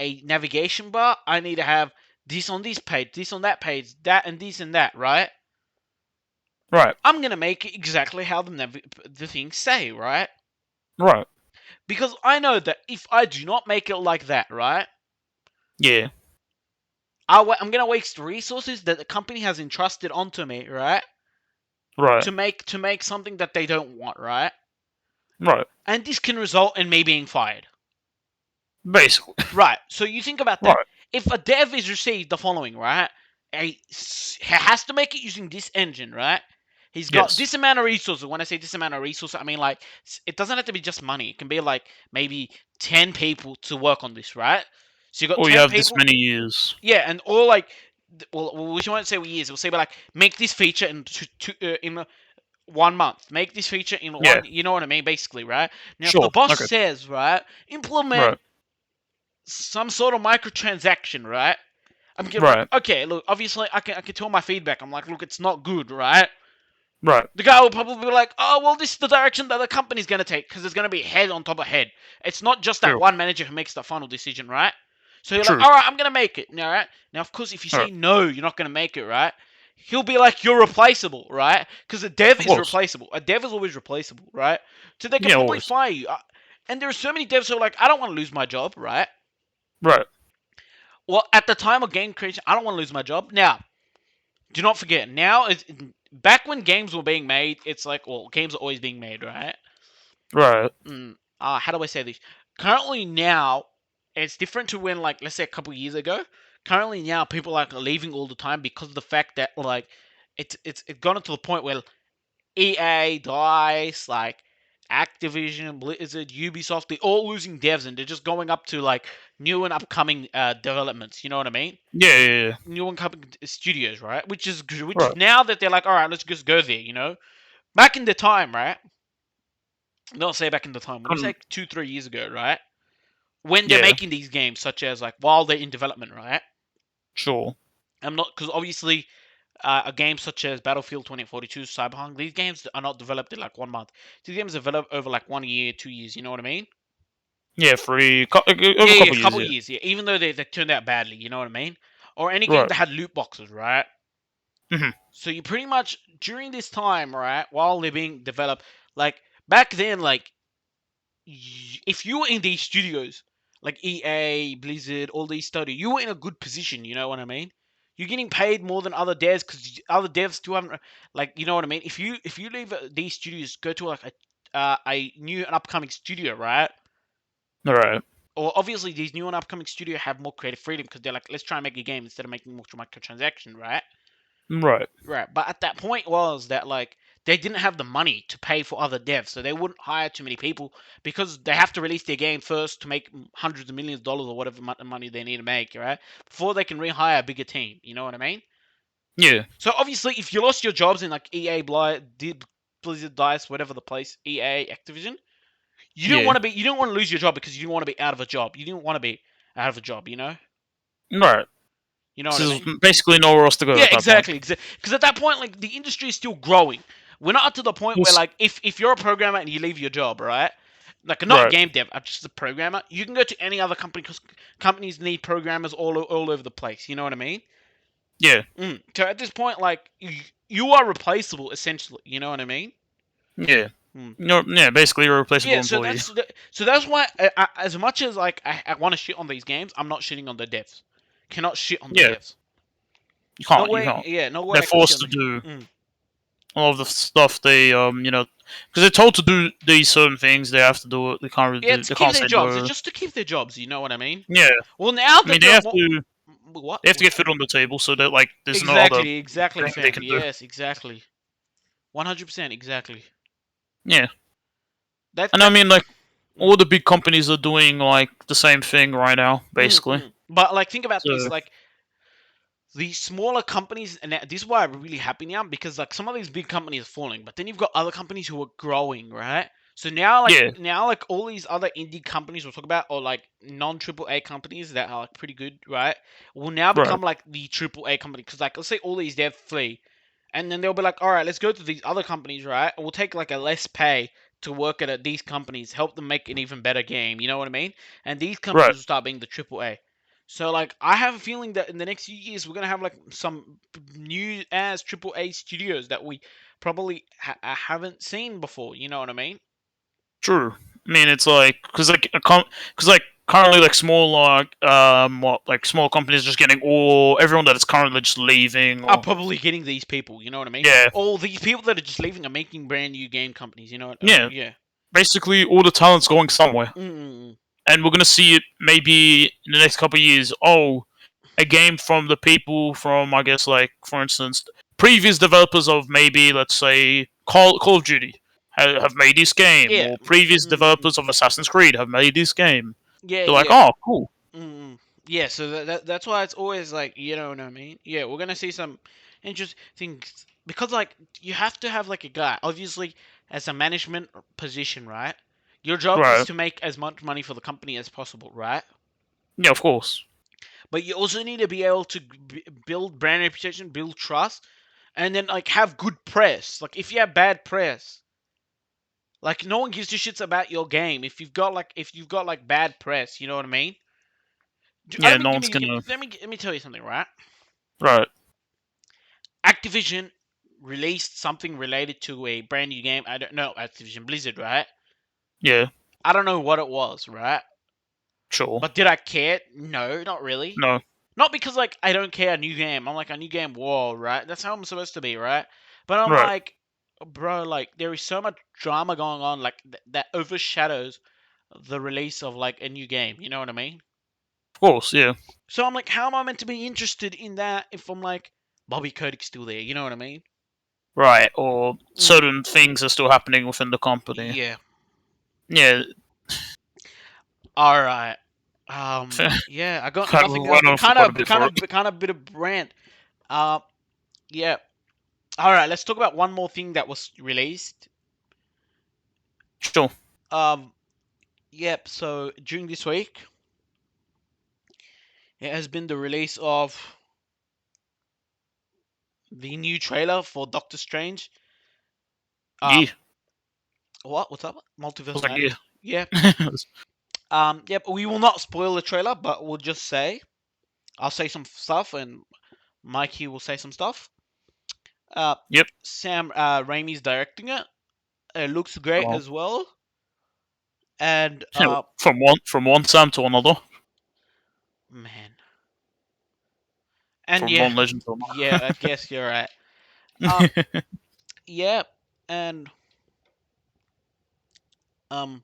a navigation bar, I need to have this on this page, this on that page, that and this and that, right? Right. I'm gonna make it exactly how the things say, right? Right. Because I know that if I do not make it like that, right, Yeah. I'm gonna waste resources that the company has entrusted onto me, right, Right. to make something that they don't want, right? Right. And this can result in me being fired. Basically. Right. So you think about that. Right. If a dev is received the following, right? He has to make it using this engine, right? He's got Yes. this amount of resources. When I say this amount of resources, I mean like it doesn't have to be just money. It can be like maybe 10 people to work on this, right? So you got Or you 10 have this people. many years. Yeah, and all like, well, we won't say years. We'll say like make this feature in 1 month. Make this feature in Yeah. one. You know what I mean, basically, right? Now, if the Sure. boss Okay. says, right, implement Right. some sort of microtransaction, right? I'm giving Right. okay, look, obviously I can tell my feedback. I'm like, look, it's not good, right? Right. The guy will probably be like, oh, well, this is the direction that the company's going to take because there's going to be head on top of head. It's not just that True. one manager who makes the final decision, right? So you're like, True. all right, I'm going to make it. All right. Now, of course, if you All say right. no, you're not going to make it, right? He'll be like, you're replaceable, right? Because a dev Of is course. replaceable. A dev is always replaceable, right? So they can Yeah. probably Always. fire you. And there are so many devs who are like, I don't want to lose my job, right? Right. Well, at the time of game creation, I don't want to lose my job. Now, do not forget, now is back when games were being made, it's like, well, games are always being made, right? Right. How do I say this? Currently now, it's different to when, like, let's say a couple years ago. Currently now, people are like leaving all the time because of the fact that like it's gotten to the point where EA, Dice, like Activision, Blizzard, Ubisoft, they're all losing devs and they're just going up to like new and upcoming developments. You know what I mean? Yeah. Yeah. Yeah. New and coming studios, right? Which Right. now that they're like, all right, let's just go there. You know, back in the time, right? Not say back in the time. When you say 2, 3 years ago, right? When they're Yeah. making these games, such as like while they're in development, right? Sure. I'm not because obviously a game such as Battlefield 2042, Cyberpunk, these games are not developed in like 1 month. These games are developed over like 1 year, 2 years. You know what I mean? Yeah. Over Yeah, a yeah, a couple years. couple Yeah. years. Yeah, even though they turned out badly. You know what I mean? Or any game Right. that had loot boxes, right? Hmm. So you pretty much during this time, right, while they're being developed, like back then, like if you were in these studios, like EA, Blizzard, all these studios, you were in a good position. You know what I mean? You're getting paid more than other devs because other devs still haven't, like, you know what I mean. If you leave these studios, go to like a new and upcoming studio, right? Right. Or obviously these new and upcoming studio have more creative freedom because they're like, let's try and make a game instead of making more microtransaction, right? Right. Right, but at that point was that like they didn't have the money to pay for other devs, so they wouldn't hire too many people because they have to release their game first to make hundreds of millions of dollars or whatever money they need to make, right? Before they can rehire a bigger team. You know what I mean? Yeah. So obviously, if you lost your jobs in like EA, Blizzard, Dice, whatever the place, EA, Activision, Yeah. you didn't want to lose your job because you didn't want to be out of a job. You didn't want to be out of a job. Right. You know what So I there's mean? basically nowhere else to go Yeah, at that point. exactly. Because at that point, like the industry is still growing. We're not up to the point where Yes. like if you're a programmer and you leave your job, right? Like not a Right. game dev, I'm just a programmer. You can go to any other company because companies need programmers all over the place. You know what I mean? Yeah. So at this point, like you are replaceable essentially. You know what I mean? Yeah. Mm. No. Yeah. Basically, you're a replaceable Yeah. So employee. that's why as much as like I want to shit on these games, I'm not shitting on the devs. Cannot shit on the Yeah. devs. You No can't. You way. can't. Yeah. No way They're I can shit forced on to the. do Mm. all of the stuff they because they're told to do these certain things. They have to do it. They can't really Yeah, do. to They keep can't their say jobs. It's no. just to keep their jobs. You know what I mean? Yeah. Well, now I mean, that they're more, they what? have to get food on the table, so that like there's no other Exactly, thing they fam. can do. Yes, exactly. 100%, exactly. Yeah. And I That's mean, like mm, all the big companies are doing like the same thing right now, basically. But like, think about this. So Like, the smaller companies, and this is why I'm really happy now because like some of these big companies are falling, but then you've got other companies who are growing, right? So yeah. now like all these other indie companies we'll talk about, or like non triple A companies that are like pretty good, right? Will now Right. become like the triple A company because like let's say all these dev flee, and then they'll be like, all right, let's go to these other companies, right? And we'll take like a less pay to work at these companies, help them make an even better game. You know what I mean? And these companies Right. will start being the triple A. So like I have a feeling that in the next few years we're gonna have like some new as triple A studios that we probably haven't seen before. You know what I mean? True. I mean, it's like because like currently like small like small companies just getting all everyone that is currently just leaving Are or probably getting these people. You know what I mean? yeah All these people that are just leaving are making brand new game companies. You know what? yeah Yeah. basically all the talent's going somewhere, Mm-mm. and we're gonna see it maybe in the next couple of years. Oh, a game from the people from I guess like for instance previous developers of maybe let's say Call of Duty have made this game, Yeah. or previous Mm-mm. developers of Assassin's Creed have made this game. Yeah. They're like, Yeah. oh, cool. Mm, yeah, so that's why it's always like, you know what I mean? Yeah, we're gonna see some interesting things because like you have to have like a guy. Obviously, as a management position, right? Your job is Right. to make as much money for the company as possible, right? Yeah, of course. But you also need to be able to build brand reputation, build trust, and then like have good press. Like if you have bad press, like no one gives two shits about your game if you've got like bad press. You know what I mean? Yeah, no one's gonna. Let me tell you something, right? Right. Activision released something related to a brand new game. I don't know Activision Blizzard, right? Yeah. I don't know what it was, right? Sure. But did I care? No, not really. No. Not because like I don't care a new game. I'm like a new game, whoa, right? That's how I'm supposed to be, right? But I'm Right. like, bro, like there is so much drama going on, like that overshadows the release of like a new game. You know what I mean? Of course. Yeah. So I'm like, how am I meant to be interested in that if I'm like Bobby Kotick's still there? You know what I mean? Right. Or Mm, certain things are still happening within the company. yeah. Yeah. All right. Yeah. I got Kind of nothing else, went but on for quite a bit for it. kind of bit of brand. Uh, yeah. All right. Let's talk about one more thing that was released. Sure. Um. Yep. So during this week, it has been the release of the new trailer for Doctor Strange. Yeah. Um. What? What's up? I Multiverse was like, yeah. Madness. Yeah. Yep. We will not spoil the trailer, but we'll just say I'll say some stuff, and Mikey will say some stuff. Uh, Yep. Sam Raimi's directing it. It looks great Well, as well. And from one Sam to another, man, and from yeah, one legend to yeah, I guess you're right. Uh, another. yeah, and um,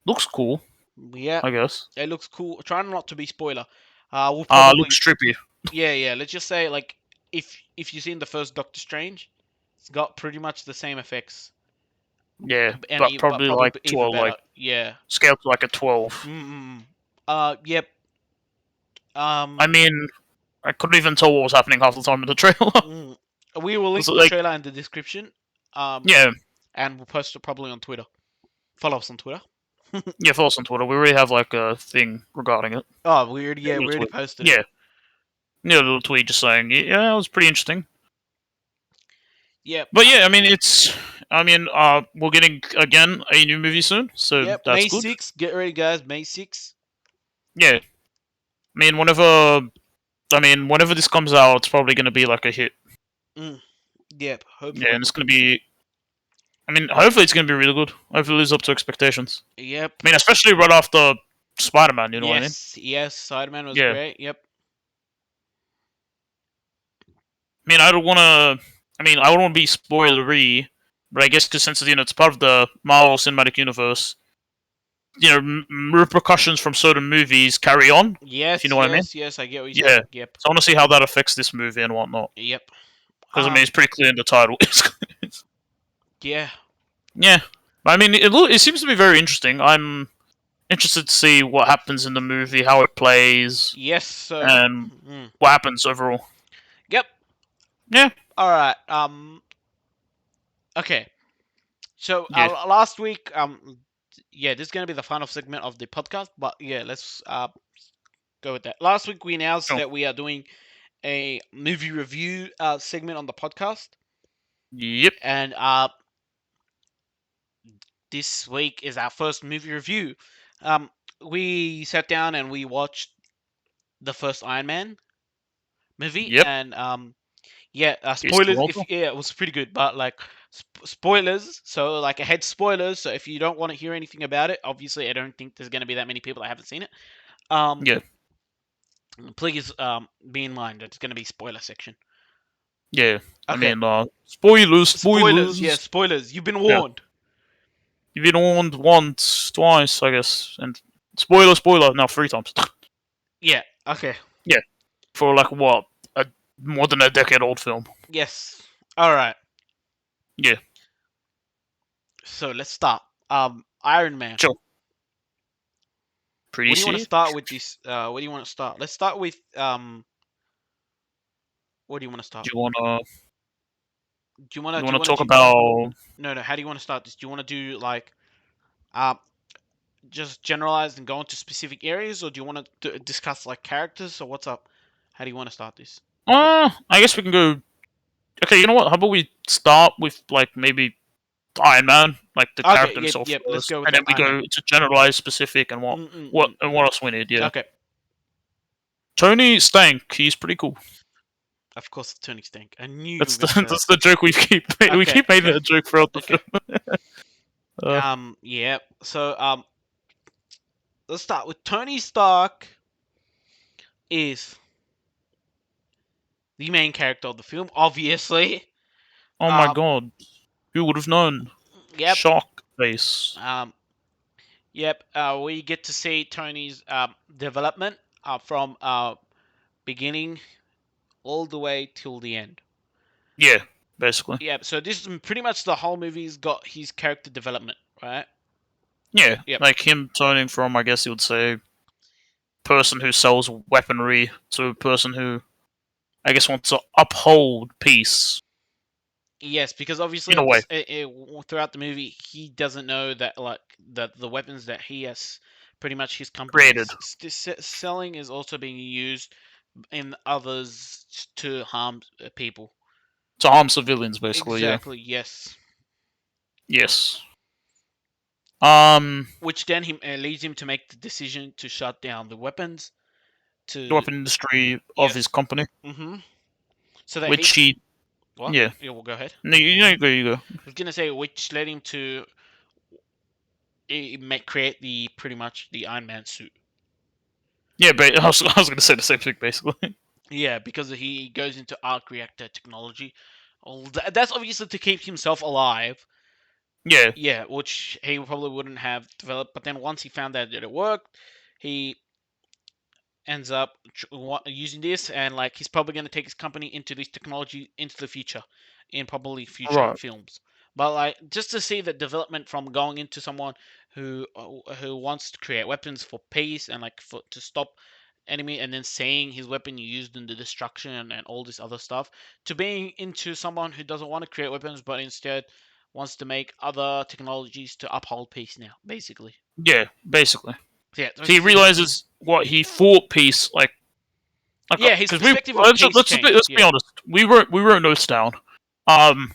Looks cool, yeah, I guess. it looks cool. Trying not to be spoiler. We'll Looks probably trippy. yeah. Let's just say like if you've seen the first Doctor Strange, it's got pretty much the same effects, Yeah, and but but probably like probably to even a better. like Yeah. scale to like a 12. Mm. Yep. I mean, I couldn't even tell what was happening half the time in the trailer. Mm. We will link So the like, trailer in the description. yeah, And we'll post it probably on Twitter. Follow us on Twitter. yeah. Follow us on Twitter. We already have like a thing regarding it. Oh, Yeah, a we little already tweet. posted it. Yeah, yeah, a little tweet just saying, yeah, it was pretty interesting. Yep. But yeah, I mean, we're getting again a new movie soon, so Yep. that's May good. 6th. Get ready, guys. May 6th. Yeah, mean, whenever this comes out, it's probably going to be like a hit. Mm. Yep. Yeah, Hopefully. and it's going to be. Hopefully it's going to be really good. Hopefully it lives up to expectations. Yep. Especially right after Spider-Man. You know what I mean? Yes. Yes. Spider-Man was Yeah. great. Yep. I don't want to. I don't want to be spoilery, but I guess because since it's part of the Marvel Cinematic Universe, repercussions from certain movies carry on. If you Yes. know what I mean? Yes. Yes. I get what you're Yeah. saying. Yep. So I want to see how that affects this movie and whatnot. Yep. Because it's pretty clear in the title. Yeah. Yeah. It seems to be very interesting. I'm interested to see what happens in the movie, how it plays, Yes. So. and what happens overall. Yep. Yeah. All right. Okay. So Yeah. last week, yeah, this is gonna be the final segment of the podcast. But yeah, let's go with that. Last week we announced Sure. that we are doing a movie review segment on the podcast, Yep. and this week is our first movie review. Um, we sat down and we watched the first Iron Man movie, Yep. and yeah, It's the spoilers. Walter. If yeah, it was pretty good, but like spoilers. So like ahead spoilers. So if you don't want to hear anything about it, obviously I don't think there's gonna be that many people that haven't seen it. Um, Yeah. please be in mind that it's gonna be spoiler section. Yeah. Okay, Spoilers, spoilers. Yeah, spoilers. spoilers. You've been Yeah. warned. You've been warned once, twice, I guess. And spoiler, now 3 times. Yeah. Okay. Yeah. For like what? A more than a decade old film. Yes. All right. Yeah. So let's start. Iron Man. Sure. Pretty What do you want to shit. start with this? What do you want to start? Let's start with What do you want to Do start? you wanna Do you want to? you Do you wanna want talk to? about No, no. How do you want to start this? Do you want to do like, uh, just generalized and go into specific areas, or do you want to discuss like characters? Or what's up? How do you want to start this? I guess we can go Okay, you know what? How about we start with like maybe Iron Man, like the Okay, character yep, himself yep. Let's first, go with and the then we Iron Man. go to generalized, specific, and what what Mm-mm-mm. and what else we need. Yeah, Okay, Tony Stank, he's pretty cool. of course, Tony Stank. I knew you were That's the gonna say that. that's the joke we Okay, keep making okay, a joke throughout the okay. film. Uh, Yeah. So, let's start with Tony Stark is the main character of the film, obviously. oh my Um, god, who would have known? yep. Shock face. Um, yep. We get to see Tony's development from beginning all the way till the end. Yeah, basically. Yep. So this is pretty much the whole movie's got his character development, right? Yeah, Yep. like him turning from, I guess you would say, person who sells weaponry to a person who, I guess, wants to uphold peace Yes, because in obviously a way. throughout the movie he doesn't know that like that the weapons that he has pretty much his company Created is selling is also being used in others to harm people. to harm civilians, basically. Yeah. Exactly. Yes. Yes. Um, Which then him leads him to make the decision to shut down the weapons the to weapon industry of his yes. company, Mm-hmm. So that he which he, what? yeah. Yeah, we'll go ahead. No, you go, you go. I was gonna say which led him to create the pretty much the Iron Man suit. Yeah, but I was going to say the same thing, basically. Yeah, because he goes into arc reactor technology. That's obviously to keep himself alive. Yeah, Yeah, which he probably wouldn't have developed. But then once he found out that it worked, he ends up using this, and like he's probably going to take his company into this technology into the future, in probably future right. films. But like just to see the development from going into someone who wants to create weapons for peace and like for to stop enemy, and then seeing his weapon used in the destruction and all this other stuff, to being into someone who doesn't want to create weapons but instead wants to make other technologies to uphold peace now, basically. Yeah, basically. Yeah, So he realizes what he thought peace like yeah, his because we perspective of peace changed. let's be Yeah. honest. We wrote notes down. Um,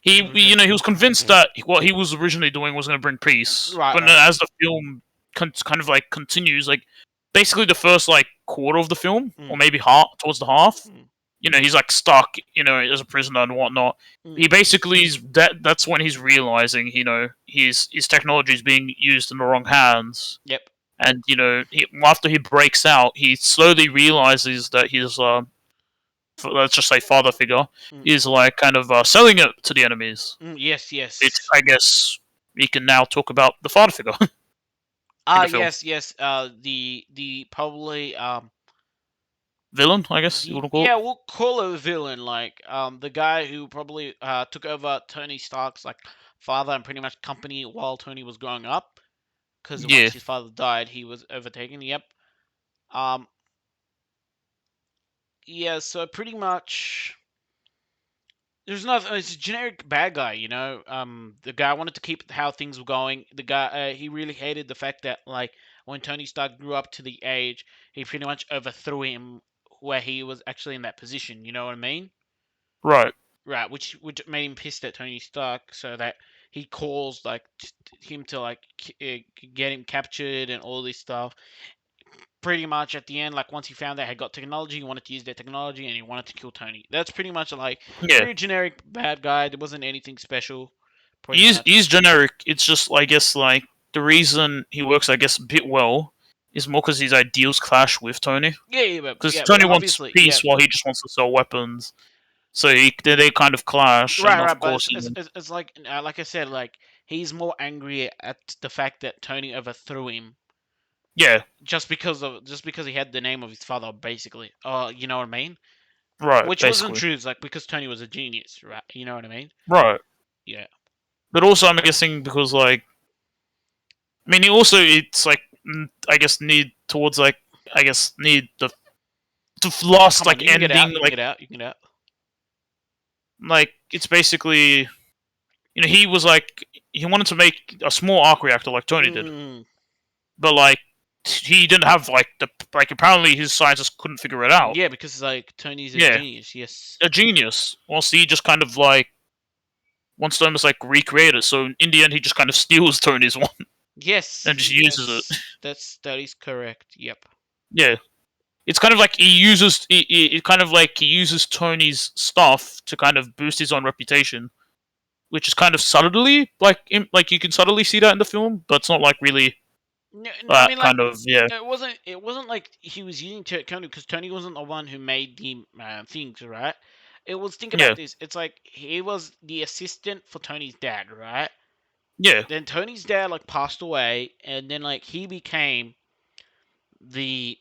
Okay. he was convinced that what he was originally doing was going to bring peace, Right, but then right. as the film kind of like continues, like basically the first like quarter of the film, or Mm, maybe half towards the half, mm, he's like stuck, as a prisoner and whatnot. mm. He basically is that's when he's realizing, his technology is being used in the wrong hands. Yep. And after he breaks out, he slowly realizes that his let's just say father figure Mm, is like kind of selling it to the enemies. yes, Which yes. I guess we can now talk about the father figure in Ah, the film. yes, yes. The probably Villain, I guess you the want to call it. yeah, we'll call it a villain, like the guy who probably took over Tony Stark's like father and pretty much company while Tony was growing up, because once Yeah, his father died, he was overtaken. Yep. Um. Yeah. So pretty much. There's nothing. It's a generic bad guy, you know. The guy wanted to keep how things were going. The guy, he really hated the fact that like when Tony Stark grew up to the age, he pretty much overthrew him where he was actually in that position. You know what I mean? right. Right. Which made him pissed at Tony Stark, so that he caused like him to like get him captured and all this stuff. Pretty much at the end, like once he found out he got technology, he wanted to use that technology and he wanted to kill Tony. That's pretty much like Yeah, very generic bad guy. There wasn't anything special, pretty much. he's generic. It's just I guess like the reason he works, I guess, a bit well is more because his ideals clash with Tony. Because Yeah, Tony wants obviously, yeah. peace while he just wants to sell weapons. So they kind of clash, and Right, of but course, it's like I said, like he's more angry at the fact that Tony overthrew him yeah, just because he had the name of his father, basically. You know what I mean? right, Which wasn't basically, true. It's like because Tony was a genius, right? You know what I mean? right. Yeah. But also, I'm guessing because like I mean, he also it's like I guess need towards like I guess need the last Come on, like you can get ending out. You can get out. You can get out. like it's basically he was like he wanted to make a small arc reactor like Tony did, Mm, but like he didn't have like apparently his scientists couldn't figure it out. Yeah, because like Tony's a Yeah, genius. Yes. a genius. Well, he just kind of like wants to almost like recreate it. So in the end, he just kind of steals Tony's one Yes. and just uses it. Yes. That is correct. Yep. Yeah, it's kind of like he uses it kind of like he uses Tony's stuff to kind of boost his own reputation, which is kind of subtly like you can subtly see that in the film, but it's not like really No, I that mean, like kind of yeah it wasn't like he was using Tony because Tony wasn't the one who made the things, right? It was think yeah about this. It's like he was the assistant for Tony's dad, right? yeah Then Tony's dad like passed away, and then like he became the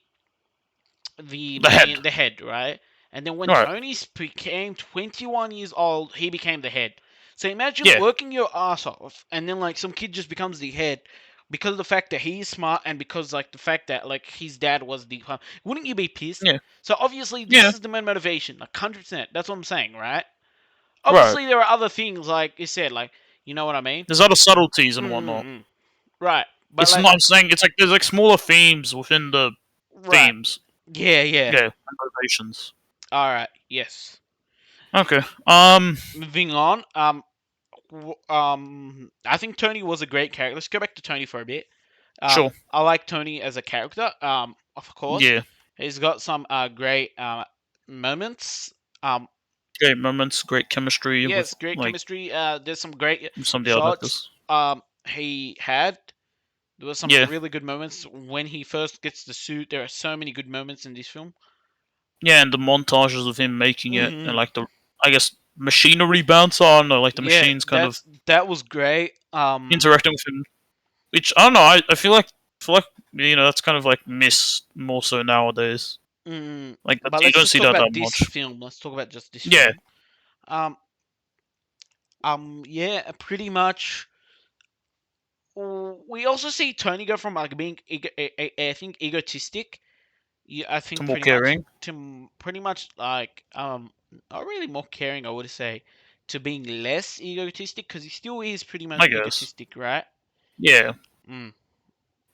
the head. the head, right? And then when All right. Tony became 21 years old, he became the head. So imagine Yeah. working your ass off, and then like some kid just becomes the head because of the fact that he's smart, and because like the fact that like his dad was the. Wouldn't you be pissed? Yeah. So obviously this Yeah. is the main motivation, like 100%. That's what I'm saying, right? Right. Obviously there are other things, like you said, like you know what I mean. There's other subtleties and whatnot. Mm-hmm. Right, but It's like not. I'm saying it's like there's like smaller themes within the right, themes. yeah, yeah. Yeah. And motivations. All right, yes. Okay. Moving on. I think Tony was a great character. Let's go back to Tony for a bit. Sure. I like Tony as a character. Of course, Yeah. he's got some great moments. Um, Great moments. Great chemistry with yes, great like chemistry. There's some great some of the other shots. actors. He had. There were some Yeah. really good moments when he first gets the suit. There are so many good moments in this film. Yeah, and the montages of him making it and Hmm. like the I guess machinery bounce on or like the Yeah, machines kind of that was great. interacting with him. Which I don't know. I feel like that's kind of like missed more so nowadays. Like But you let's don't just see talk that that about this much. film. Let's talk about just this Yeah. film. Um, yeah, pretty much. We also see Tony go from like being, I think, egotistic. Yeah, I To think more pretty much caring. to pretty much like not really more caring. I would say to being less egotistic because he still is pretty much I guess. egotistic, right? Yeah. Mm.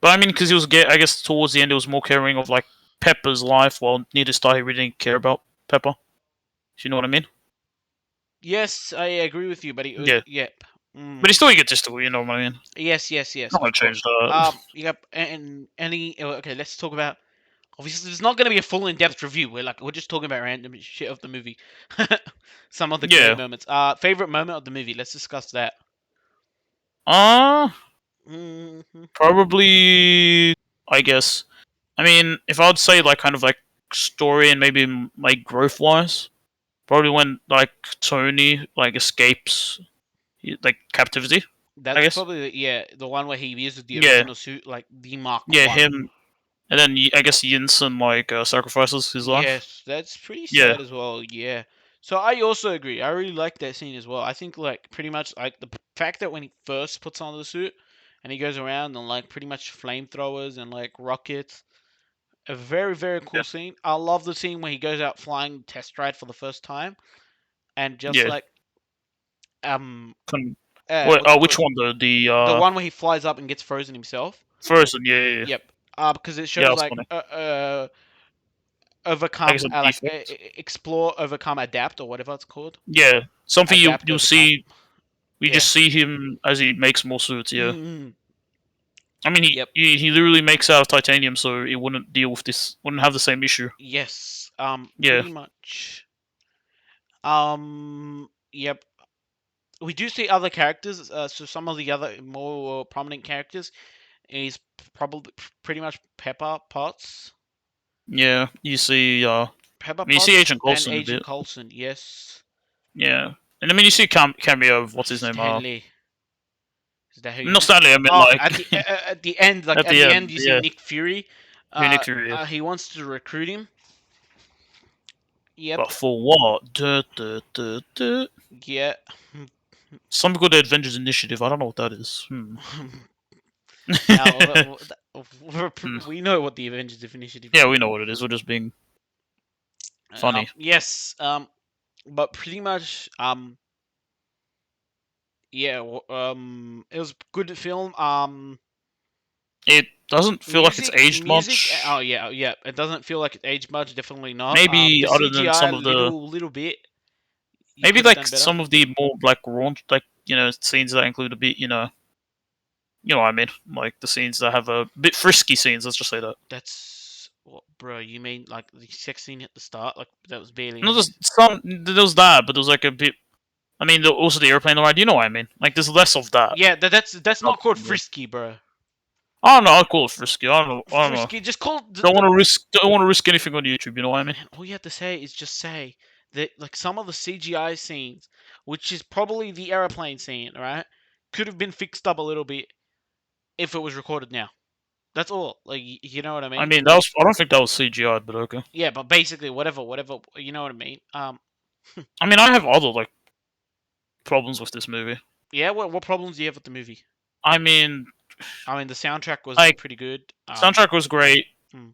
But I mean, because he was, I guess, towards the end, he was more caring of like Pepper's life, while near the start, he really didn't care about Pepper. If you know what I mean? Yes, I agree with you, but Yeah. yep. But Mm. he's still egotistical. You know what I mean? Yes, yes, yes, Not gonna of change course. that. Yep, and any okay, let's talk about. Obviously, there's not going to be a full in-depth review. We're just talking about random shit of the movie. Some of the great Yeah. moments. Favorite moment of the movie. Let's discuss that. Uh Hmm. probably. I guess. I mean, if I would say like kind of like story and maybe like growth wise, probably when like Tony like escapes like captivity. I That's guess. probably yeah the one where he uses the Yeah. original suit, like the Mark Yeah. One. Him. And then I guess Yinsen like sacrifices his life. Yes, that's pretty Yeah. sad as well. Yeah. So I also agree. I really like that scene as well. I think like pretty much like the fact that when he first puts on the suit and he goes around and like pretty much flamethrowers and like rockets. A very very Yeah. cool scene. I love the scene where he goes out flying test ride for the first time and just Yeah. like um Con- Wait, what's it which called? one? The one where he flies up and gets frozen himself. Frozen? Yeah, yeah, yeah. Yep. Because it Yeah, shows that's like funny. I guess overcome a like defect. explore, overcome, adapt, or whatever it's called. Yeah, something Adapt, you'll overcome. see. We Yeah. just see him as he makes more suits. Yeah, Mm-hmm. I mean Yep. he literally makes out of titanium, so it wouldn't deal with this. Wouldn't have the same issue. Yes. Yeah, Pretty much. Yep. We do see other characters. So some of the other more prominent characters is probably pretty much Pepper Potts. yeah. You see, Pepper you see Potts Agent and Coulson a Agent bit. Coulson. Yes. Yeah, and I mean you see cameo of what's his name. Stanley. Is that who you Not meant? Stanley. I mean Oh, like at the end, like at at the the end. end, you see Yeah, Nick Fury. Nick Fury. Yeah. He wants to recruit him. Yep. But for what? Yeah. Something called the Avengers Initiative. I don't know what that is. Now Hmm. we know what the Avengers Initiative Yeah, is. we know what it is. We're just being funny. Yes. But pretty much. Yeah. It was a good film. doesn't feel like it's aged music. much. Oh yeah, yeah. It doesn't feel like it's aged much. Definitely not. Maybe The other than CGI, some of the little bit. You maybe could have like done better. some of the more like raunch like scenes that include a bit you know what I mean, like the scenes that have a bit frisky scenes. Let's just say that. That's what, bro. You mean like the sex scene at the start? Like that was barely Not any. just some. There was that, but there was like a bit. I mean, also the airplane ride. You know what I mean? Like there's less of that. Yeah, that's not called frisky, bro. I don't know. I'll call it frisky. I don't know. I don't know. Frisky, just call Don't want to risk. Don't want to risk anything on YouTube. You know what I mean? man, all you have to say is just say that like some of the CGI scenes, which is probably the aeroplane scene, right, could have been fixed up a little bit if it was recorded now. That's all. Like you know what I I mean? mean, that was. I don't think that was CGI, but okay. Yeah, but basically whatever, you know what I mean? I mean, I have other like problems with this movie. Yeah. What problems do you have with the movie? I mean, I mean, the soundtrack was like pretty good. soundtrack was great. Mm,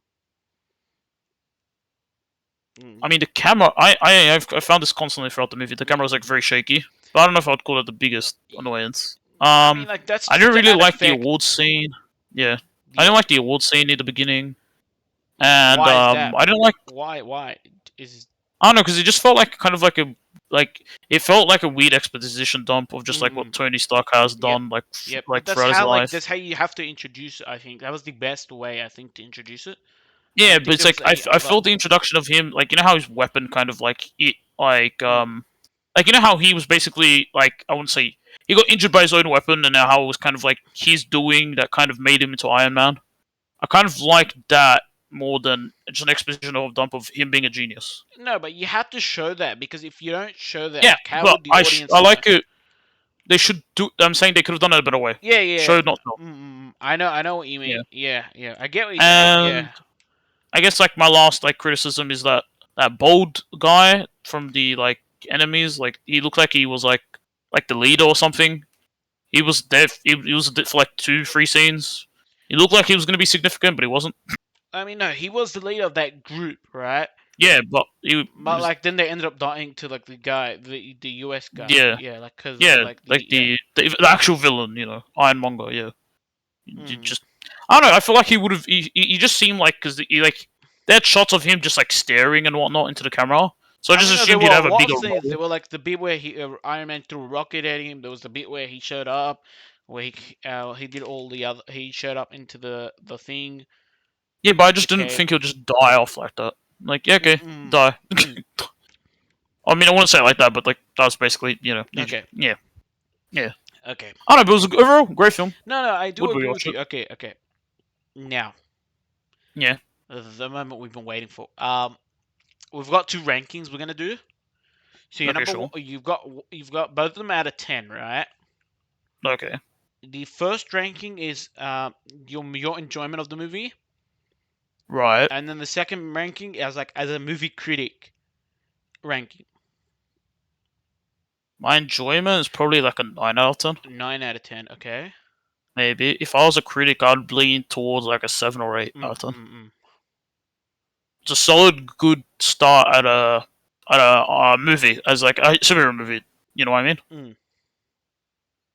mm. I mean, the camera. I found this constantly throughout the movie. The camera was like very shaky, but I don't know if I would call it the biggest annoyance. I mean, like that's I just didn't to really add like the effect. award scene. Yeah, I Yeah. didn't like the award scene in the beginning, and Why is that? I didn't like. Why is I don't know because it just felt like kind of like a like it felt like a weird exposition dump of just like what mm, Tony Stark has yep, done like yep. But like that's throughout his how life. that's how you have to introduce it. I think that was the best way. I think to introduce it. I Yeah, don't but think it's there was like any I other. felt the introduction of him like how his weapon kind of Mm. like how he was basically like I wouldn't say he got injured by his own weapon and now how it was kind of like his doing that kind of made him into Iron Man. I kind of like that more than just an exposition of dump of him being a genius. No, but you have to show that because if you don't show that, Yeah, like, how but would the audience I know? like it. They should do. I'm saying they could have done it a better way. Yeah, yeah. Show not tell. I know what you Yeah, mean. Yeah, yeah. I get what you. and Yeah. I guess like my last like criticism is that that bold guy from the like enemies, like he looked like he was like the leader or something. He was there. He was for like 2 3 scenes. He looked like he was going to be significant, but he wasn't. I mean, no, he was the leader of that group, right? Yeah, but he But was. like, then they ended up dying to like the guy, the US guy. Yeah, Yeah, like because of yeah, like like yeah. the actual villain, Ironmonger. Yeah, you Mm. just I don't know. I feel like he would have. He just seemed like because he like they had shots of him just like staring and whatnot into the camera. So I I just mean, no, there assumed were he'd a have a lot of bigger scenes. role. There were like the bit where Iron Man threw a rocket at him. There was the bit where he showed up, where he did all the other. He showed up into the thing. Yeah, but I The just didn't cave. think he'll just die off like that. Like, yeah, okay, Mm, die. mm, I mean, I wouldn't say it like that, but like that's basically, okay, yeah, yeah. okay. I don't know, but it was overall great film. No, no, I do Would agree with rewatch it. you. Okay, okay. Now, Yeah. the moment we've been waiting for. We've got two rankings we're gonna do. So your Okay, number one, sure. you've got both of them out of 10, right? Okay. The first ranking is your enjoyment of the movie, Right. and then the second ranking is like as a movie critic ranking. My enjoyment is probably like a 9 out of 10. 9 out of 10. Okay. Maybe. If I was a critic, I'd lean towards like a 7 or 8 out of 10. Mm. It's a solid, good start at a movie as like a superhero movie. You know what I mean? Mm.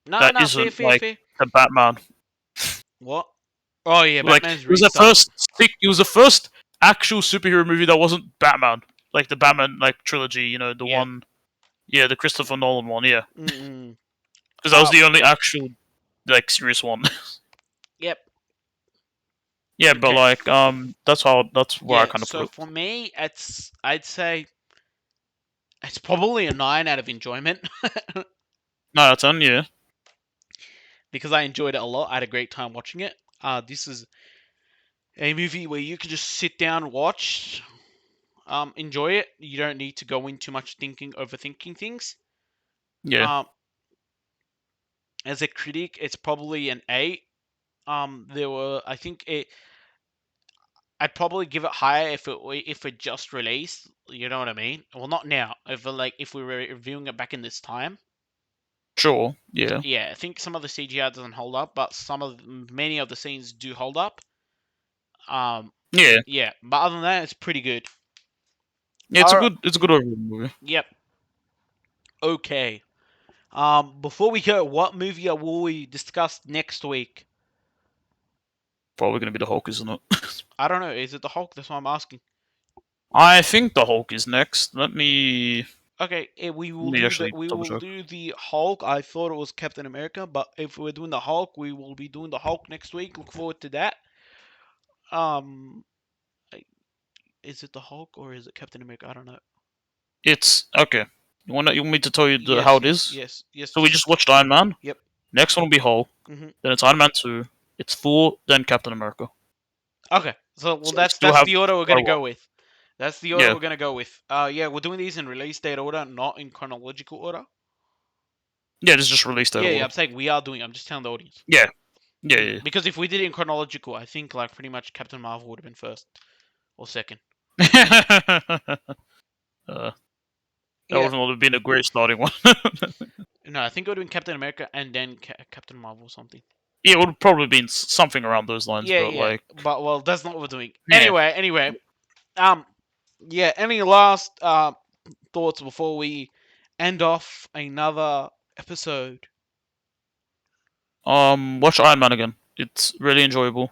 No, That no, fair, isn't fair, like fair. the Batman. What? Oh yeah, Like Batman's it was the restart. it was the first actual superhero movie that wasn't Batman. Like the Batman like trilogy, the Yeah. one, yeah, the Christopher Nolan one, yeah, Mm. because that was the only actual like serious one. Yep. Yeah, but Okay. like that's where I Yeah. kind of put So it. for me, I'd say it's probably a 9 out of enjoyment. 9 out of 10, yeah, Because I enjoyed it a lot. I had a great time watching it. This is a movie where you can just sit down and watch, enjoy it. You don't need to go in too much thinking, overthinking things. yeah, Um, as a critic, it's probably an 8. There were, I think it. I'd probably give it higher if it just released. You know what I mean? Well, not now. If we were reviewing it back in this time. sure, yeah, Yeah, I think some of the CGI doesn't hold up, but many of the scenes do hold up. Um, yeah, yeah, but other than that, it's pretty good. yeah. All right. It's a good overall movie. Yep. Okay. Before we go, what movie will we discuss next week? Probably going to be the Hulk, isn't it? I don't know. Is it the Hulk? That's what I'm asking. I think the Hulk is next. Let me Okay, we will do the actually double check. Hulk. I thought it was Captain America, but if we're doing the Hulk, we will be doing the Hulk next week. Look forward to that. Um, is it the Hulk or is it Captain America? I don't know. It's okay. You want me to tell you how Yes, it is? yes. So we just watched Iron Man. Yep. Next one will be Hulk. hmm Then it's Iron Man 2. It's Thor. Then Captain America. Okay, so well, So we that's still have the order we're quite gonna a go while. with. That's the order Yeah. we're gonna go with. Yeah, we're doing these in release date order, not in chronological order. Yeah, this is just released that Yeah, order. I'm saying we are doing. I'm just telling the audience. Yeah. Yeah. Because if we did it in chronological, I think like pretty much Captain Marvel would have been first or second. Yeah. That Yeah. would have been a great starting one. No, I think it would have been Captain America and then Captain Marvel or something. Yeah, it would have probably been something around those lines, Yeah, but yeah. like, But well, that's not what we're doing. yeah. Anyway. Um, yeah. Any last thoughts before we end off another episode? Watch Iron Man again. It's really enjoyable.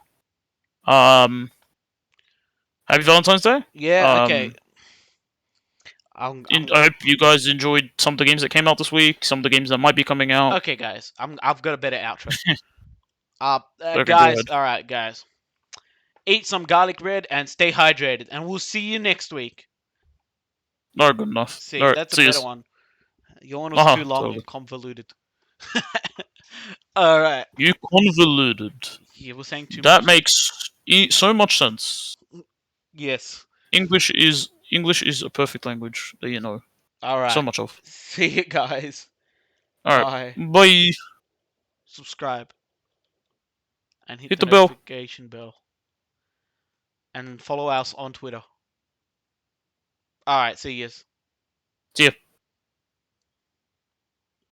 Um, Happy Valentine's Day. Yeah. Okay. Um, I'm I hope you guys enjoyed some of the games that came out this week. Some of the games that might be coming out. okay, guys. I've got a better outro. Okay, go Guys. ahead. All right, guys. Eat some garlic bread and stay hydrated, and we'll see you next week. Alright, good enough. See, Alright, that's a see you. better one. Your one was Uh too huh. long Totally. and convoluted. All right. You convoluted. You were saying too That much. makes so much sense. Yes. English is a perfect language that you know All so right. much of. See you guys. All right, Bye. bye. Subscribe and hit Hit the the bell. notification bell and follow us on Twitter. All right. See you. See ya.